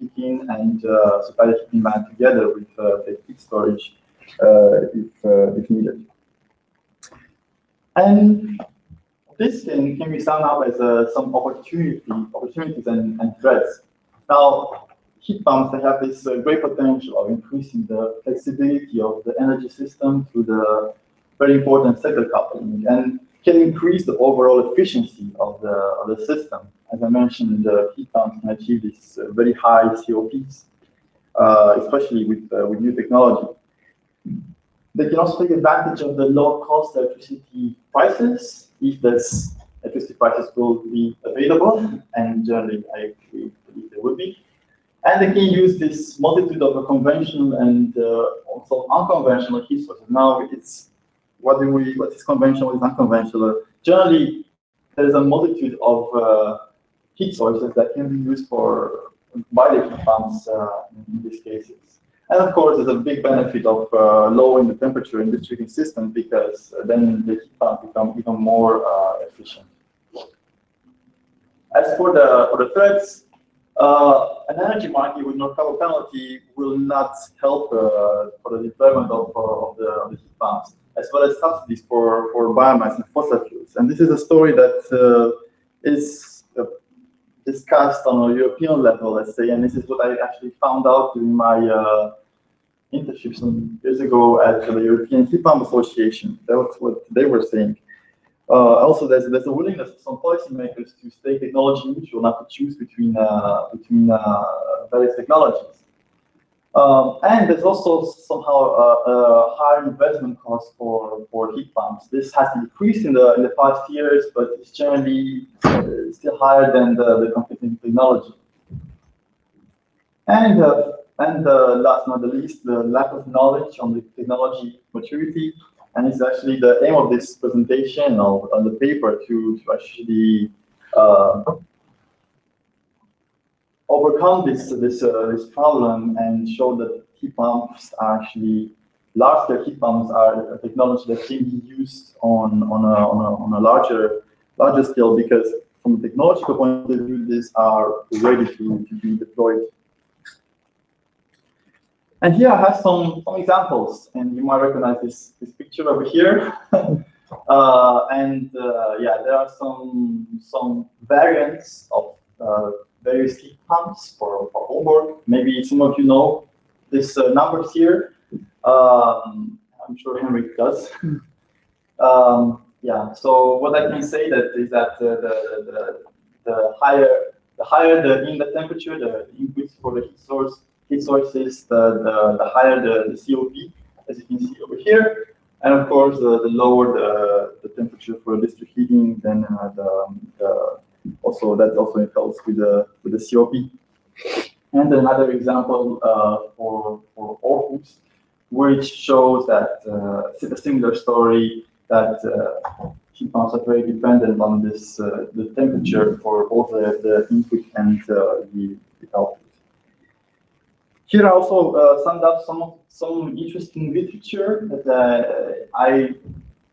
kick in and supply the heat demand together with the heat storage if needed. And this can be summed up as some opportunities and threats. Now, heat pumps, they have this great potential of increasing the flexibility of the energy system through the very important sector coupling, and can increase the overall efficiency of the system. As I mentioned, the heat pumps can achieve these very high COPs, especially with new technology. They can also take advantage of the low-cost electricity prices, if those electricity prices will be available, and generally I believe they will be. And they can use this multitude of conventional and also unconventional heat sources. Now, it's what is conventional, what is unconventional. Generally, there is a multitude of heat sources that can be used by the heat pumps in these cases. And of course, there's a big benefit of lowering the temperature in district heating systems, because then the heat pump becomes even more efficient. As for the threats, an energy market with no carbon penalty will not help for the deployment of the heat pumps, as well as subsidies for biomass and fossil fuels. And this is a story that is discussed on a European level, let's say, and this is what I actually found out during my internship some years ago at the European Heat Pump Association. That was what they were saying. Also, there's a willingness of some policymakers to stay technology neutral, not to choose between various technologies. And there's also somehow a higher investment cost for heat pumps. This has decreased in the past years, but it's generally still higher than the competing technology. And last but not the least, the lack of knowledge on the technology maturity. And it's actually the aim of this presentation on the paper to actually overcome this problem and show that heat pumps are actually large-scale heat pumps are a technology that can be used on a larger scale, because from a technological point of view, these are ready to be deployed. And here I have some examples, and you might recognize this picture over here. Yeah, there are some variants of various heat pumps for Holborg. Maybe some of you know these numbers here. I'm sure Henrik does. Yeah. So what I can say is that the higher the inlet temperature, the inputs for the heat sources, the higher the COP, as you can see over here. And of course, the lower the temperature for district heating, then also that also helps with the COP. And another example for Aarhus, which shows that a similar story, that heat pumps are very dependent on this the temperature for both the input and the output. Here I also summed up some interesting literature that I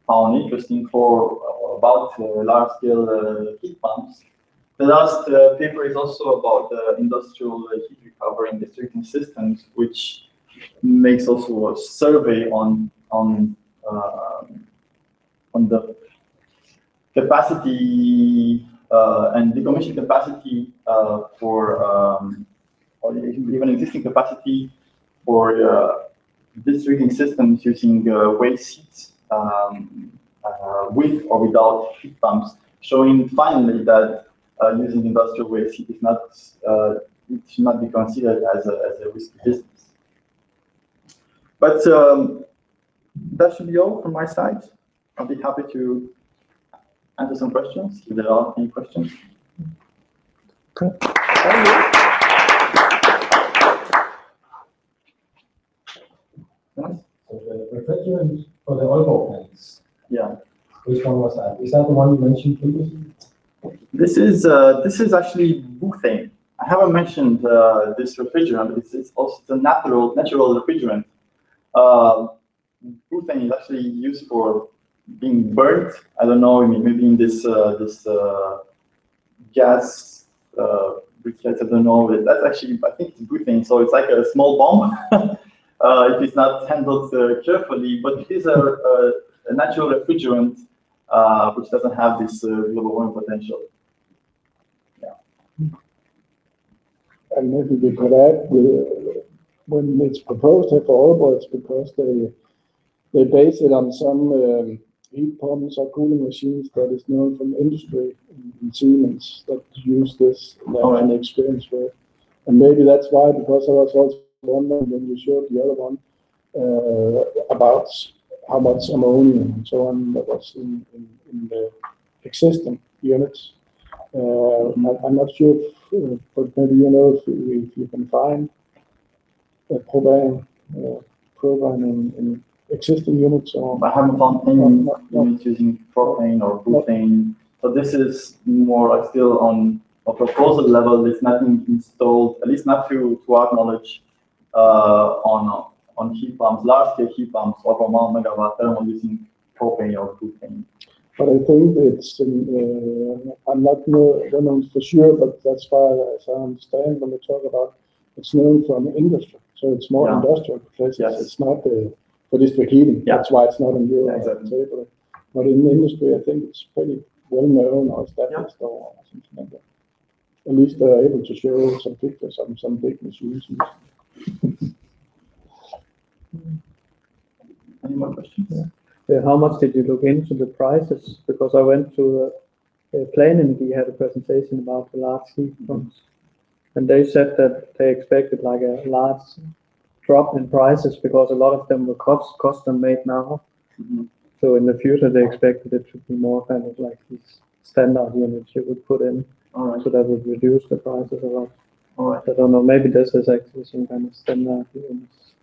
found interesting about large-scale heat pumps. The last paper is also about industrial heat recovery in district heating systems, which makes also a survey on the capacity and decommissioning capacity or even existing capacity for district heating systems using waste heat with or without heat pumps, showing finally that using industrial waste heat is not it should not be considered as a risky business. But that should be all from my side. I'll be happy to answer some questions if there are any questions. Okay. So the refrigerant for the Aalborg plants. Yeah. Which one was that? Is that the one you mentioned previously? This is actually butane. I haven't mentioned this refrigerant. It's also a natural refrigerant. Butane is actually used for being burnt. I don't know, maybe in this gas briquettes. I don't know. That's actually, I think it's butane. So it's like a small bomb if it's not handled carefully. But it is a natural refrigerant which doesn't have this global warming potential. And maybe we could add, when it's proposed here for Aalborg, it's because they base it on some heat pumps or cooling machines that is known from industry in Siemens that use this and experience with. And maybe that's why, because I was also wondering when you showed the other one about how much ammonia and so on that was in the existing units. I'm not sure, but maybe you know if you can find a program in existing units or. I haven't found any units using propane or butane. So this is more like still on a proposal level. There's nothing installed, at least not to our knowledge, on heat pumps, large scale heat pumps over 1 megawatt thermal using propane or butane. But I think it's, I'm not don't know for sure, but that's why, as I understand, when we talk about, it's known from industry. So it's more industrial places. Yes. It's not for district heating. Yeah. That's why it's not in Europe. Exactly. But in the industry, I think it's pretty well known or established or something like that. At least they're able to show some pictures of some big machines. Any more questions? How much did you look into the prices? Because I went to Plan Energy had a presentation about the large heat pumps, and they said that they expected like a large drop in prices because a lot of them were custom made now. Mm-hmm. So in the future, they expected it to be more kind of like these standard units you would put in. So that would reduce the prices a lot. I don't know, maybe this is actually some kind of standard units.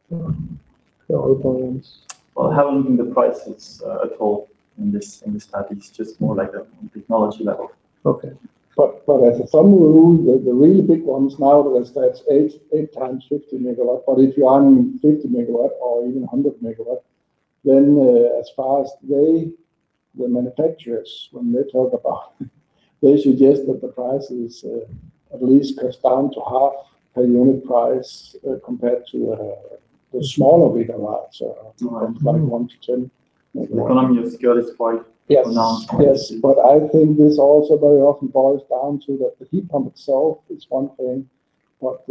The old ones. Well, I haven't looked in the prices at all in this study. It's just more like a technology level. Okay. But as a thumb rule, the really big ones now, that's 8 times 50 megawatt. But if you're on 50 megawatt or even 100 megawatt, then as far as the manufacturers, when they talk about, they suggest that the price is at least goes down to half per unit price compared to the smaller megawatts, like 1 to 10. The economy of scale is quite pronounced. Yes, but I think this also very often boils down to that the heat pump itself is one thing, but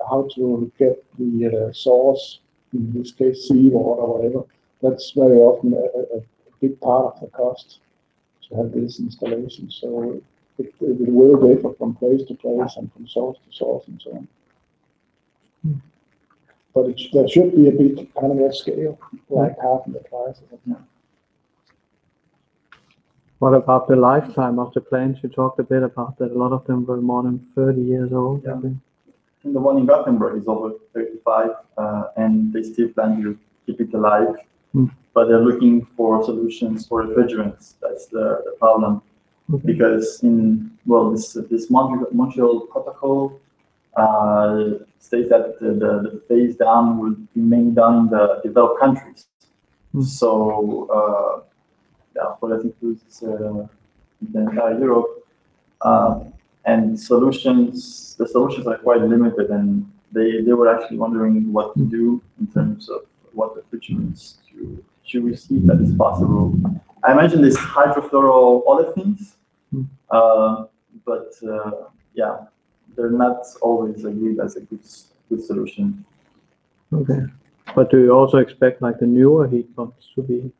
how to get the source, in this case seawater or whatever, that's very often a big part of the cost to have this installation. So it will differ from place to place and from source to source and so on. But there should be a big economy of scale, like half of the price. What about the lifetime of the plants? You talked a bit about that. A lot of them were more than 30 years old. Yeah. And the one in Gothenburg is over 35, and they still plan to keep it alive. But they're looking for solutions for refrigerants. That's the problem. Because this Montreal protocol states that the phase down will be mainly done in the developed countries. So that includes the entire Europe. And the solutions are quite limited, and they were actually wondering what to do in terms of what refrigerants to receive that is possible. I imagine this hydrofluoroolefins, but they're not always agreed as a good solution. Okay, but do you also expect like the newer heat pumps to be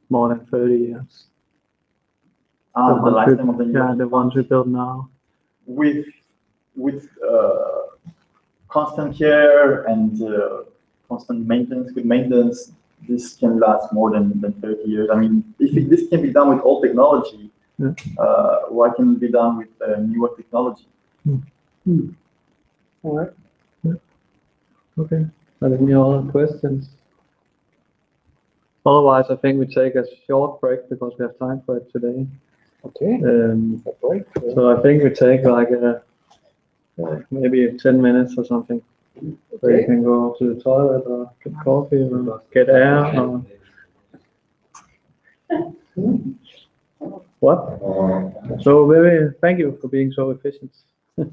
more than 30 years? The lifetime of the the ones we build now. With constant care and constant maintenance, good maintenance, this can last more than 30 years. I mean, if this can be done with old technology, why can't it be done with newer technology? All right. Okay. Are there any other questions? Otherwise, I think we take a short break because we have time for it today. Okay. So I think we take like maybe 10 minutes or something. So you can go to the toilet or get coffee or get air or what? So thank you for being so efficient.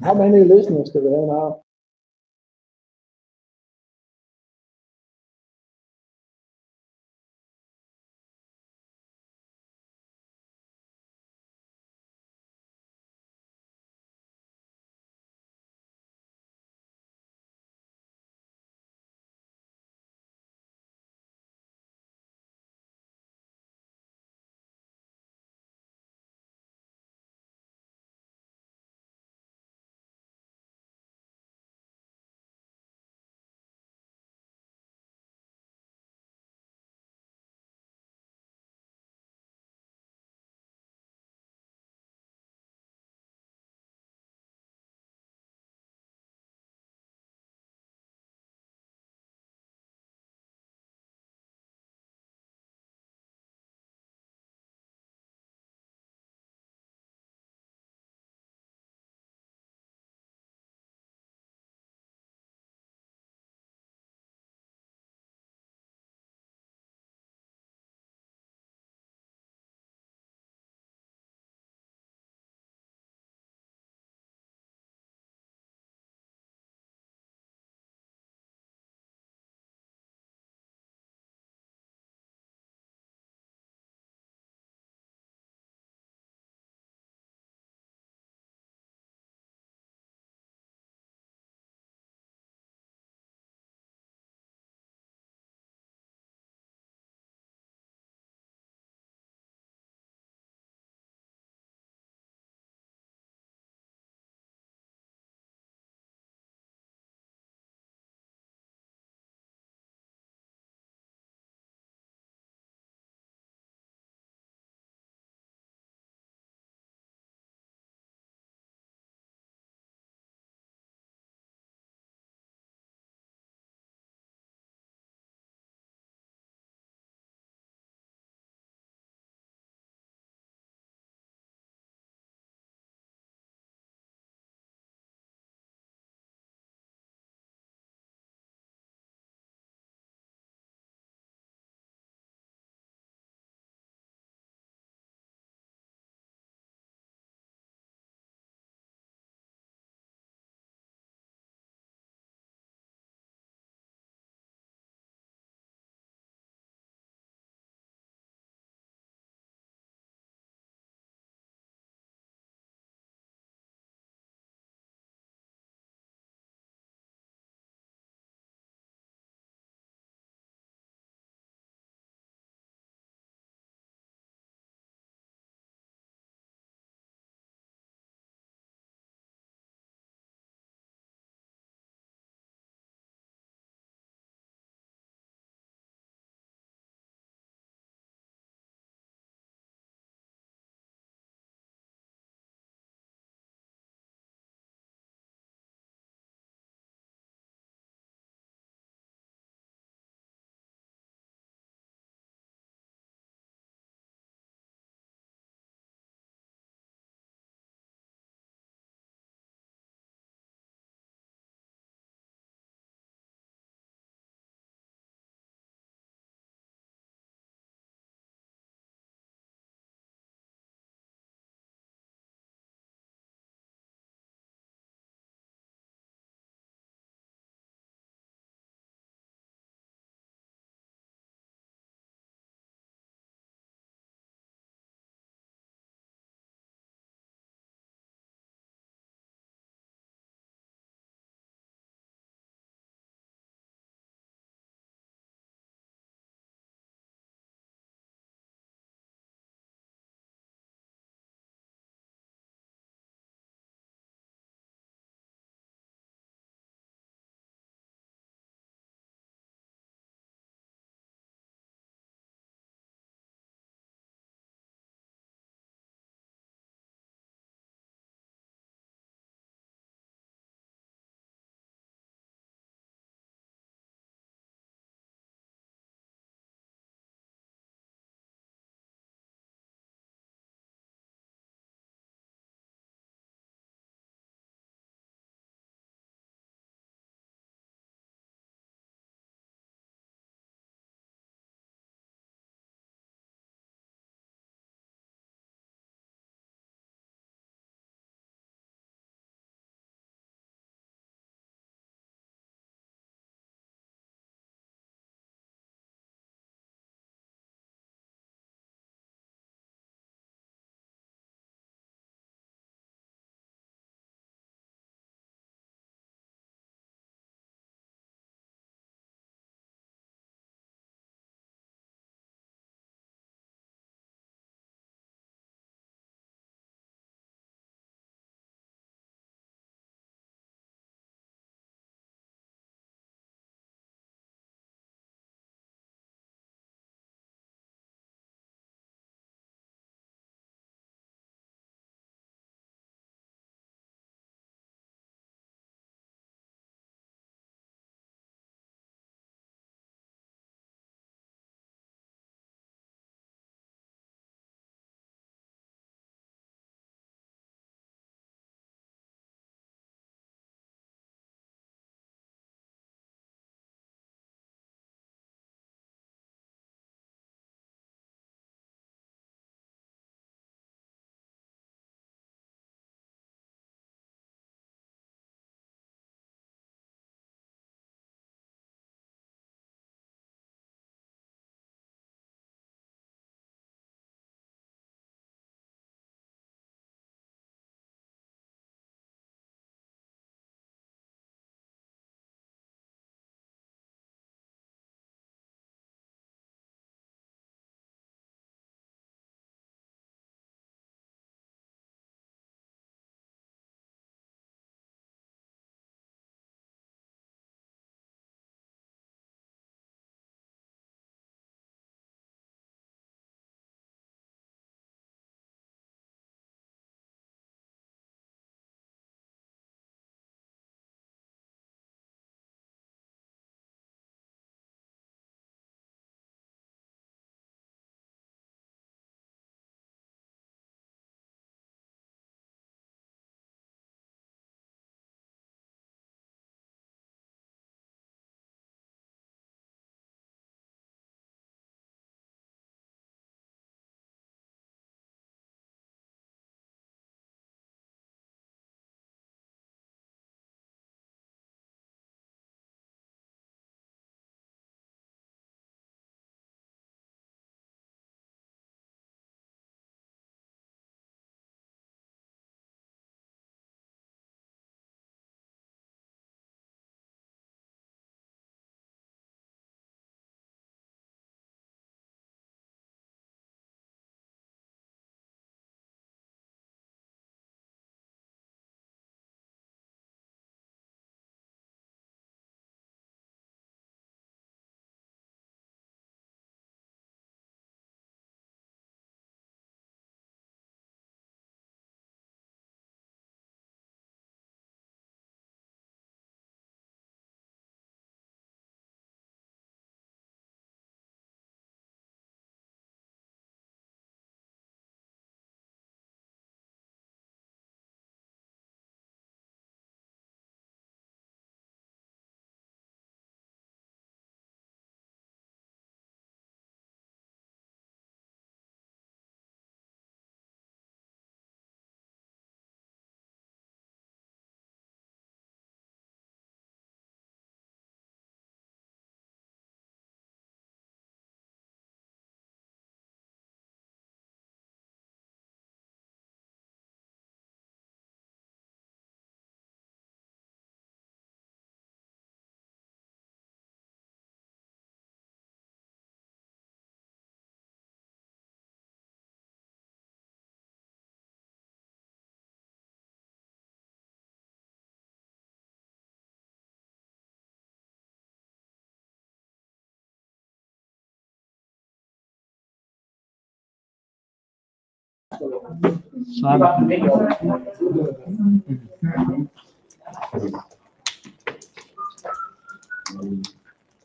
How many listeners do we have now?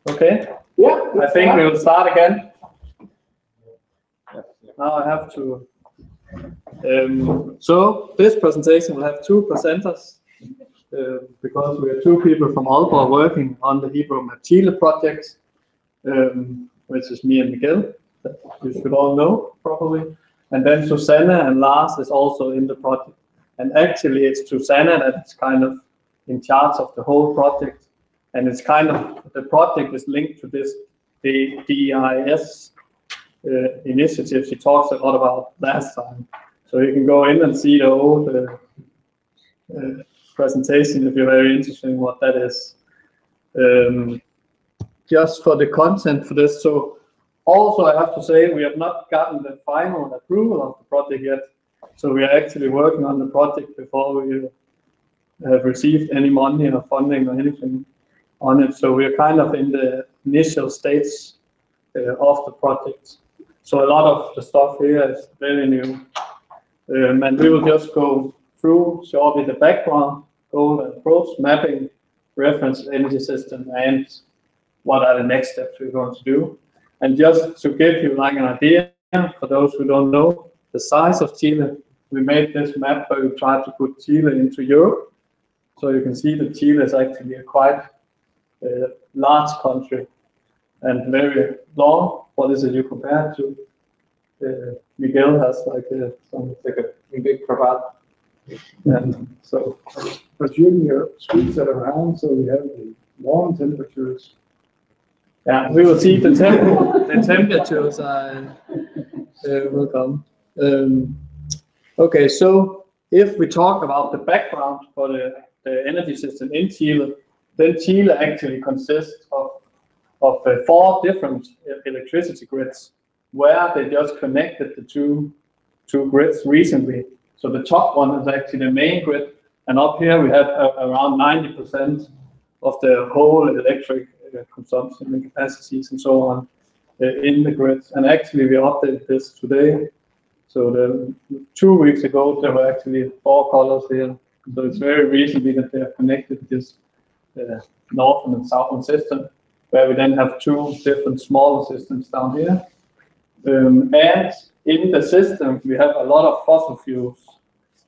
Okay, Yeah. I think we will start again. Now I have to. So this presentation will have two presenters because we are two people from Aalborg working on the Hebrew Map Chile project, which is me and Miguel, that you should all know probably. And then Susanna and Lars is also in the project. And actually it's Susanna that's kind of in charge of the whole project. And it's kind of, the project is linked to this, the DIS initiative she talks a lot about last time. So you can go in and see the old presentation if you're very interested in what that is. Just for the content for this, so also I have to say we have not gotten the final approval of the project yet. So we are actually working on the project before we have received any money or funding or anything on it. So we are kind of in the initial stage of the project. So a lot of the stuff here is very new. And we will just go through shortly the background, goal and approach, mapping, reference energy system, and what are the next steps we're going to do. And just to give you like an idea, for those who don't know, the size of Chile, we made this map where we tried to put Chile into Europe. So you can see that Chile is actually a quite large country and very long. What is it you compare it to? Miguel has like a big cravat. And so, But you switch that around so we have the warm temperatures. yeah, we will see the temperatures will come. Okay, so if we talk about the background for the energy system in Chile, then Chile actually consists of 4 different electricity grids, where they just connected the two grids recently. So the top one is actually the main grid, and up here we have around 90% of the whole electric consumption and capacities and so on in the grids. And actually we updated this today. So 2 weeks ago there were actually 4 colors here. So it's very recently that they have connected this northern and southern system, where we then have 2 different smaller systems down here. And in the system, we have a lot of fossil fuels.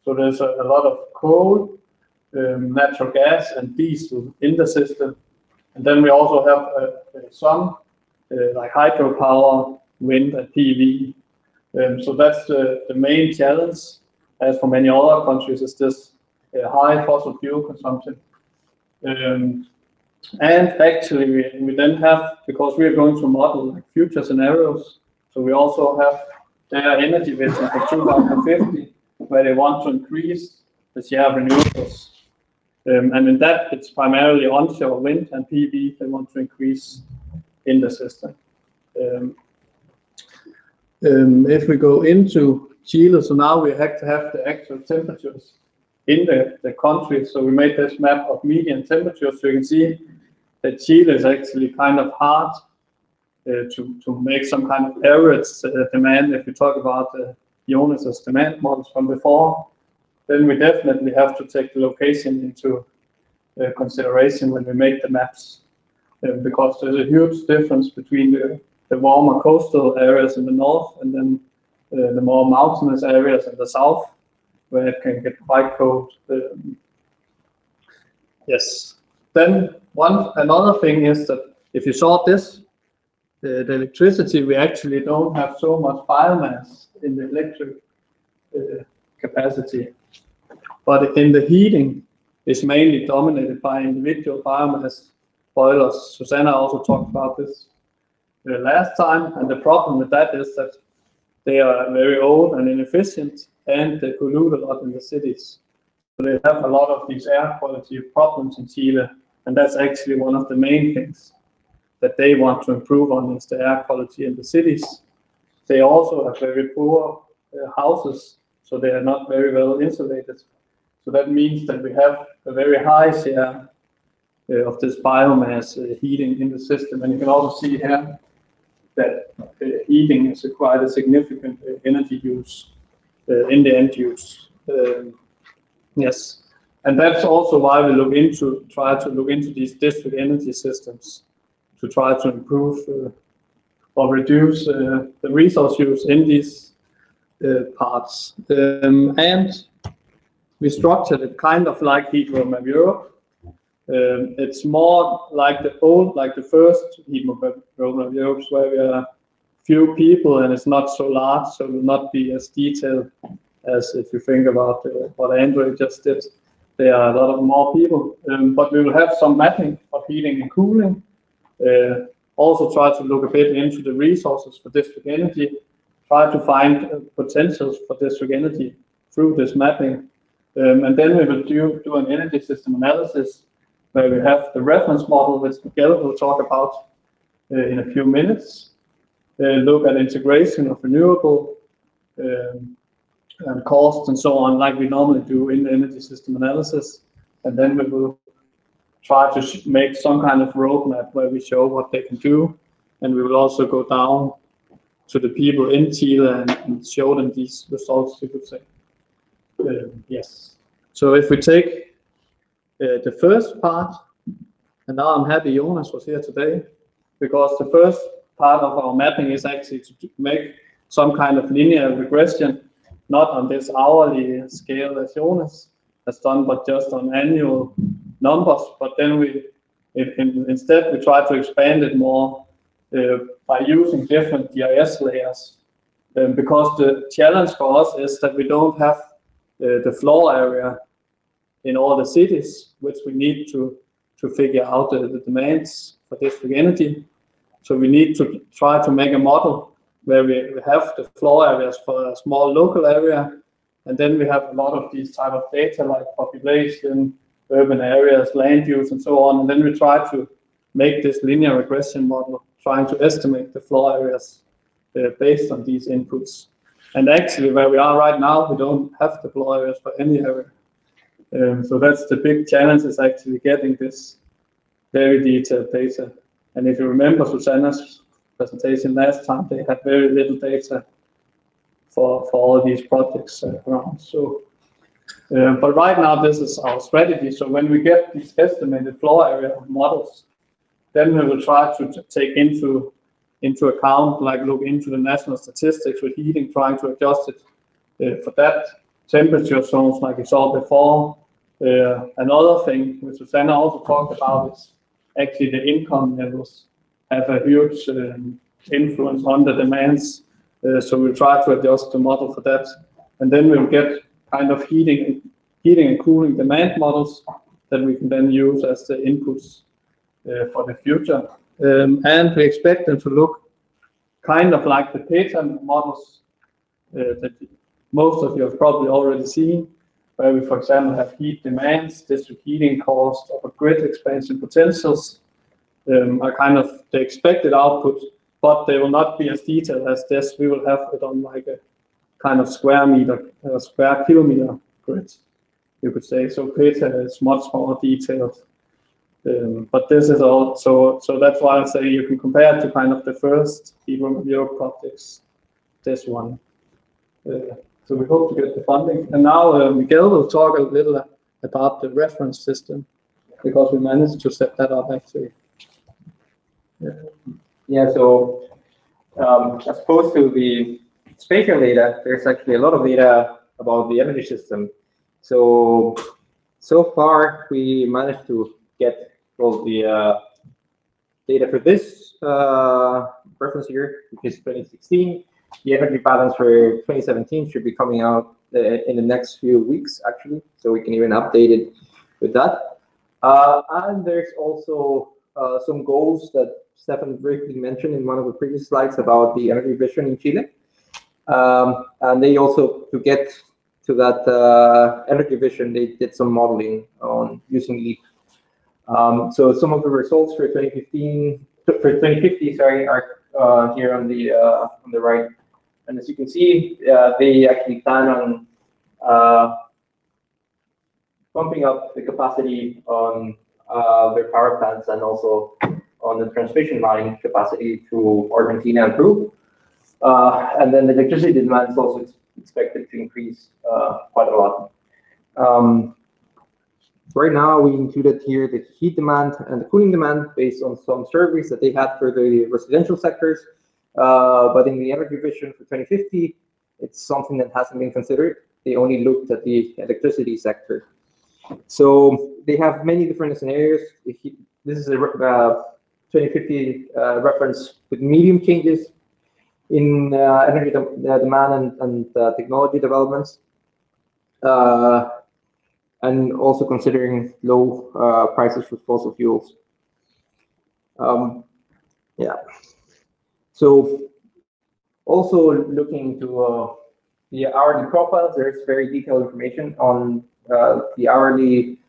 So there's a lot of coal, natural gas, and diesel in the system. And then we also have some like hydropower, wind, and PV. So that's the main challenge, as for many other countries, is this high fossil fuel consumption. And actually, we then have, because we are going to model like future scenarios, so we also have their energy vision for 2050, where they want to increase the share of renewables. And in that, it's primarily onshore wind and PV they want to increase in the system. If we go into Chile, so now we have to have the actual temperatures in the country. So we made this map of median temperatures, so you can see that Chile is actually kind of hard to make some kind of average demand. If we talk about Jonas's demand models from before, then we definitely have to take the location into consideration when we make the maps, because there's a huge difference between the warmer coastal areas in the north and then the more mountainous areas in the south, where it can get quite cold. Yes. Then another thing is that if you saw this, the electricity, we actually don't have so much biomass in the electric capacity, but in the heating, it's mainly dominated by individual biomass boilers. Susanna also talked about this last time, and the problem with that is that they are very old and inefficient, and they pollute a lot in the cities. So they have a lot of these air quality problems in Chile, and that's actually one of the main things that they want to improve on, is the air quality in the cities. They also have very poor houses, so they are not very well insulated. So that means that we have a very high share of this biomass heating in the system. And you can also see here that heating is quite a significant energy use in the end use. Yes, and that's also why we try to look into these district energy systems to try to improve or reduce the resource use in these parts. And we structured it kind of like Heat Roadmap Europe. It's more like the first Heat Roadmap Europe, where we are few people and it's not so large, so it will not be as detailed as if you think about what Andrew just did. There are a lot of more people, but we will have some mapping of heating and cooling. Also try to look a bit into the resources for district energy, try to find potentials for district energy through this mapping. And then we will do an energy system analysis where we have the reference model, which Miguel will talk about in a few minutes. Look at integration of renewable and cost and so on, like we normally do in the energy system analysis. And then we will try to make some kind of roadmap where we show what they can do. And we will also go down to the people in Chile and show them these results, you could say. Yes. So if we take the first part, and now I'm happy Jonas was here today, because the first part of our mapping is actually to make some kind of linear regression, not on this hourly scale as Jonas has done, but just on annual numbers. But then instead we try to expand it more by using different GIS layers, because the challenge for us is that we don't have the floor area in all the cities, which we need to figure out the demands for district energy. So we need to try to make a model where we have the floor areas for a small local area, and then we have a lot of these type of data like population, urban areas, land use, and so on. And then we try to make this linear regression model, trying to estimate the floor areas based on these inputs. And actually, where we are right now, we don't have the floor areas for any area. So that's the big challenge, is actually getting this very detailed data. And if you remember Susanna's presentation last time, they had very little data for all these projects around. So, but right now this is our strategy. So when we get these estimated floor area models, then we will try to take into account, like look into the national statistics with heating, trying to adjust it for that. Temperature zones, like you saw before. Another thing which Susanna also talked about is actually the income levels have a huge influence on the demands. So we'll try to adjust the model for that. And then we'll get kind of heating and cooling demand models that we can then use as the inputs for the future. And we expect them to look kind of like the pattern models that most of you have probably already seen, where we, for example, have heat demands, district heating cost, or grid expansion potentials are kind of the expected output, but they will not be as detailed as this. We will have it on like a kind of square kilometer grid, you could say. So PETA is much more detailed. But this is also, so that's why I say you can compare it to kind of the first Heat Roadmap Europe projects, this one. So we hope to get the funding. And now Miguel will talk a little about the reference system, because we managed to set that up actually. Yeah, so as opposed to the spatial data, there's actually a lot of data about the energy system. So far we managed to get all the data for this reference year, which is 2016. The energy balance for 2017 should be coming out in the next few weeks, actually, so we can even update it with that. And there's also some goals that Stefan briefly mentioned in one of the previous slides about the energy vision in Chile. And they also, to get to that energy vision, they did some modeling on using LEAP. So some of the results for 2050, sorry, are here on the right. And as you can see, they actually plan on pumping up the capacity on their power plants and also on the transmission line capacity to Argentina and Peru. And then the electricity demand is also expected to increase quite a lot. Right now, we included here the heat demand and the cooling demand based on some surveys that they had for the residential sectors. But in the energy vision for 2050, it's something that hasn't been considered. They only looked at the electricity sector. So they have many different scenarios. This is a 2050 reference with medium changes in energy demand and technology developments. And also considering low prices for fossil fuels. Yeah. So also looking into the hourly profiles, there's very detailed information on the hourly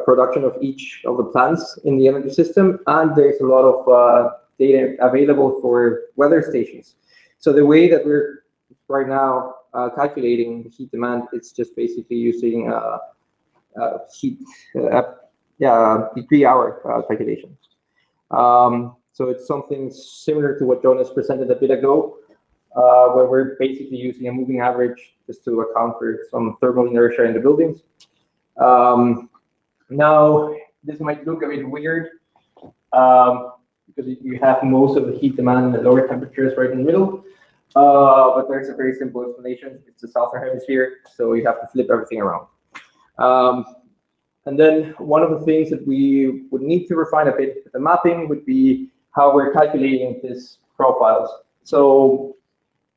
production of each of the plants in the energy system, and there's a lot of data available for weather stations. So the way that we're right now calculating the heat demand, it's just basically using heat, degree hour calculation. So it's something similar to what Jonas presented a bit ago, where we're basically using a moving average just to account for some thermal inertia in the buildings. Now, this might look a bit weird because you have most of the heat demand in the lower temperatures right in the middle. But there's a very simple explanation. It's the southern hemisphere, so you have to flip everything around. And then one of the things that we would need to refine a bit with the mapping would be how we're calculating these profiles. So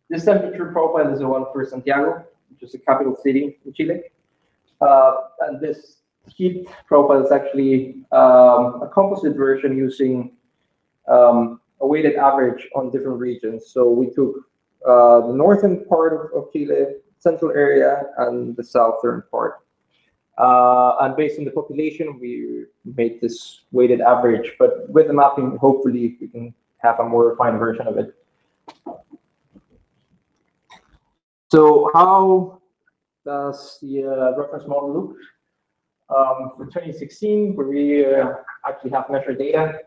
this temperature profile is the one for Santiago, which is the capital city in Chile. And this heat profile is actually a composite version using a weighted average on different regions. So we took the northern part of Chile, central area, and the southern part. And based on the population, we made this weighted average. But with the mapping, hopefully, we can have a more refined version of it. So how does the reference model look? For 2016, where we actually have measured data,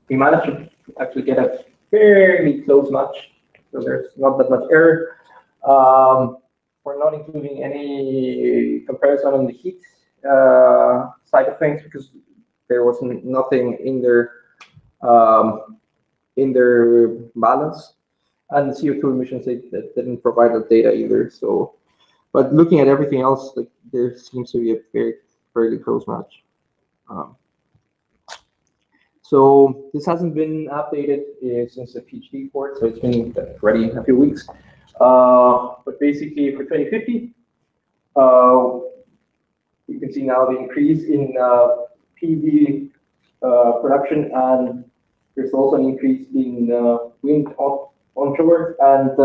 we managed to actually get a fairly close match. So there's not that much error. We're not including any comparison on the heat side of things because there was nothing in their balance, and the CO2 emissions that didn't provide the data either. So, but looking at everything else, like there seems to be a fairly close match. So this hasn't been updated since the PhD report, so it's been already a few weeks. But basically for 2050, you can see now the increase in PV production, and there's also an increase in wind onshore, and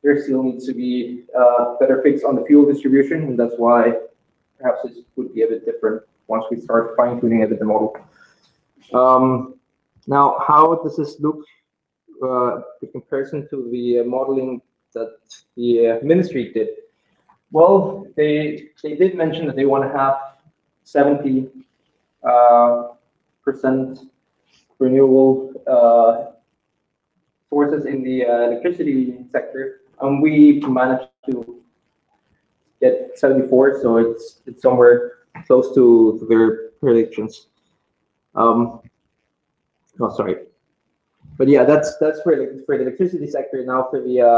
there still needs to be a better fix on the fuel distribution, and that's why perhaps this would be a bit different once we start fine-tuning a bit the model. Now, how does this look in comparison to the modeling that the ministry did? Well, they did mention that they want to have 70% renewable sources in the electricity sector, and we managed to get 74, so it's somewhere close to their predictions. Oh, sorry. But yeah, that's for the electricity sector. Now for the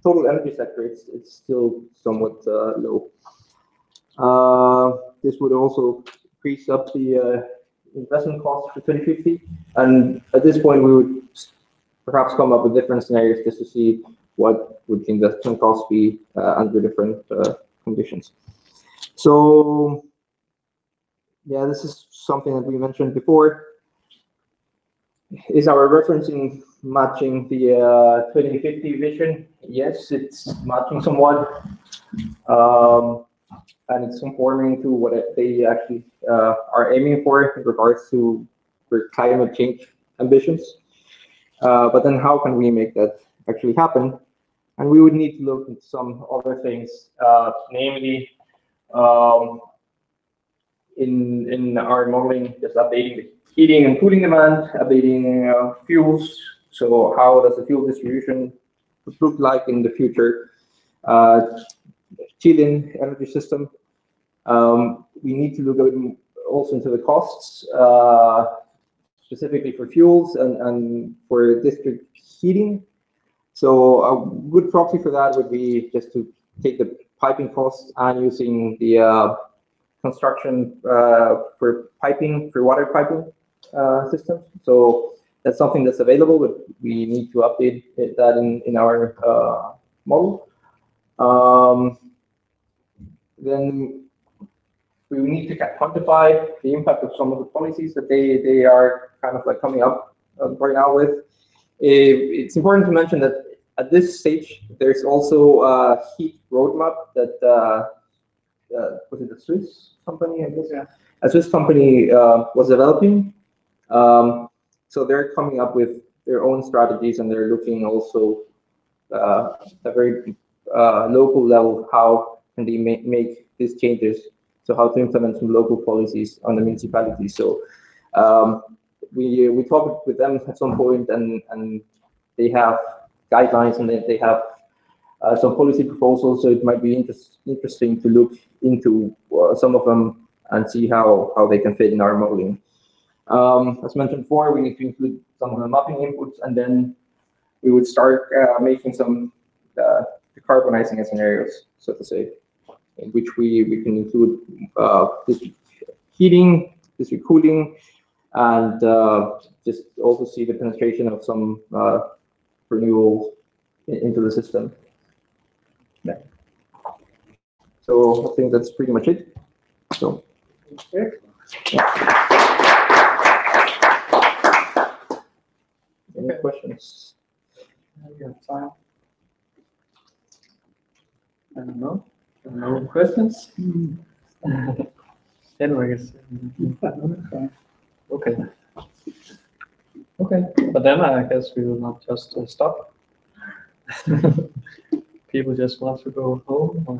total energy sector, it's still somewhat low. This would also increase up the investment cost for 2050, and at this point we would perhaps come up with different scenarios just to see what would the investment cost be under different conditions. So yeah, this is something that we mentioned before. Is our referencing matching the 2050 vision? Yes, it's matching somewhat, and it's conforming to what they actually are aiming for in regards to their climate change ambitions. But then how can we make that actually happen? And we would need to look at some other things, namely in our modeling, just updating the heating and cooling demand, updating fuels So how does the fuel distribution look like in the future? Chilean energy system. We need to look also into the costs, specifically for fuels and for district heating. So a good proxy for that would be just to take the piping costs and using the construction for piping, for water piping systems. So that's something that's available, but we need to update that in our model. Then we need to quantify the impact of some of the policies that they are kind of like coming up right now with. It's important to mention that at this stage, there's also a heat roadmap that was it a Swiss company, I guess? Yeah. A Swiss company was developing. So they're coming up with their own strategies, and they're looking also at a very local level, how can they make these changes? So how to implement some local policies on the municipality. So we talked with them at some point, and they have guidelines, and they have some policy proposals. So it might be interesting to look into some of them and see how they can fit in our modeling. As mentioned before, we need to include some of the mapping inputs, and then we would start making some decarbonizing scenarios, so to say, in which we can include district heating, district cooling, and just also see the penetration of some renewables into the system. Yeah. So I think that's pretty much it. So. Yeah. Any questions? We have time. I don't know. No questions? Anyways. Okay. Okay. But then I guess we will not just stop. People just want to go home or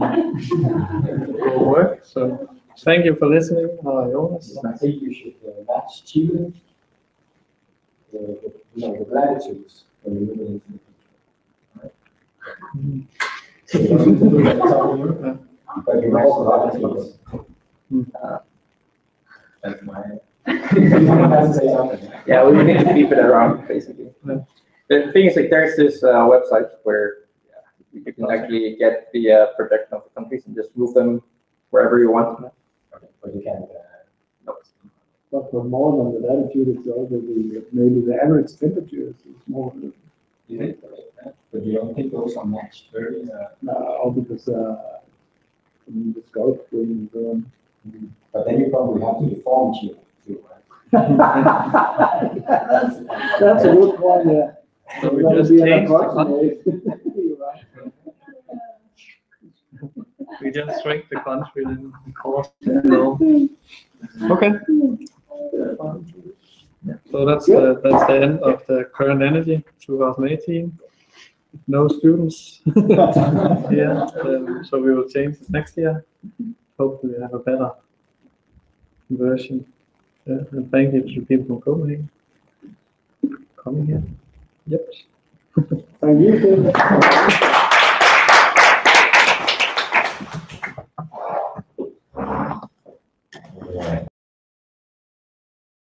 go work. So thank you for listening, Jonas. I think you should match Chile, the latitudes when you move into the but you also latitudes. That's my. Yeah, we need to keep it around, basically. The thing is, like, there's this website where you can actually get the projection of the countries and just move them wherever you want. Okay, but you can't. But for more than the latitude, it's also maybe the average temperature is more. You think, but you don't think those are matched very? No, because the scope and so on. But then you probably have to deform Chile too, right? That's a good point, yeah. So we just change You're right. we just shrink the country and cost. No. Okay. So that's the end of the current energy 2018. No students. Yeah. So we will change it next year. Hopefully have a better version. Yeah. And thank you to the people from Copenhagen coming here. Yep. Thank you.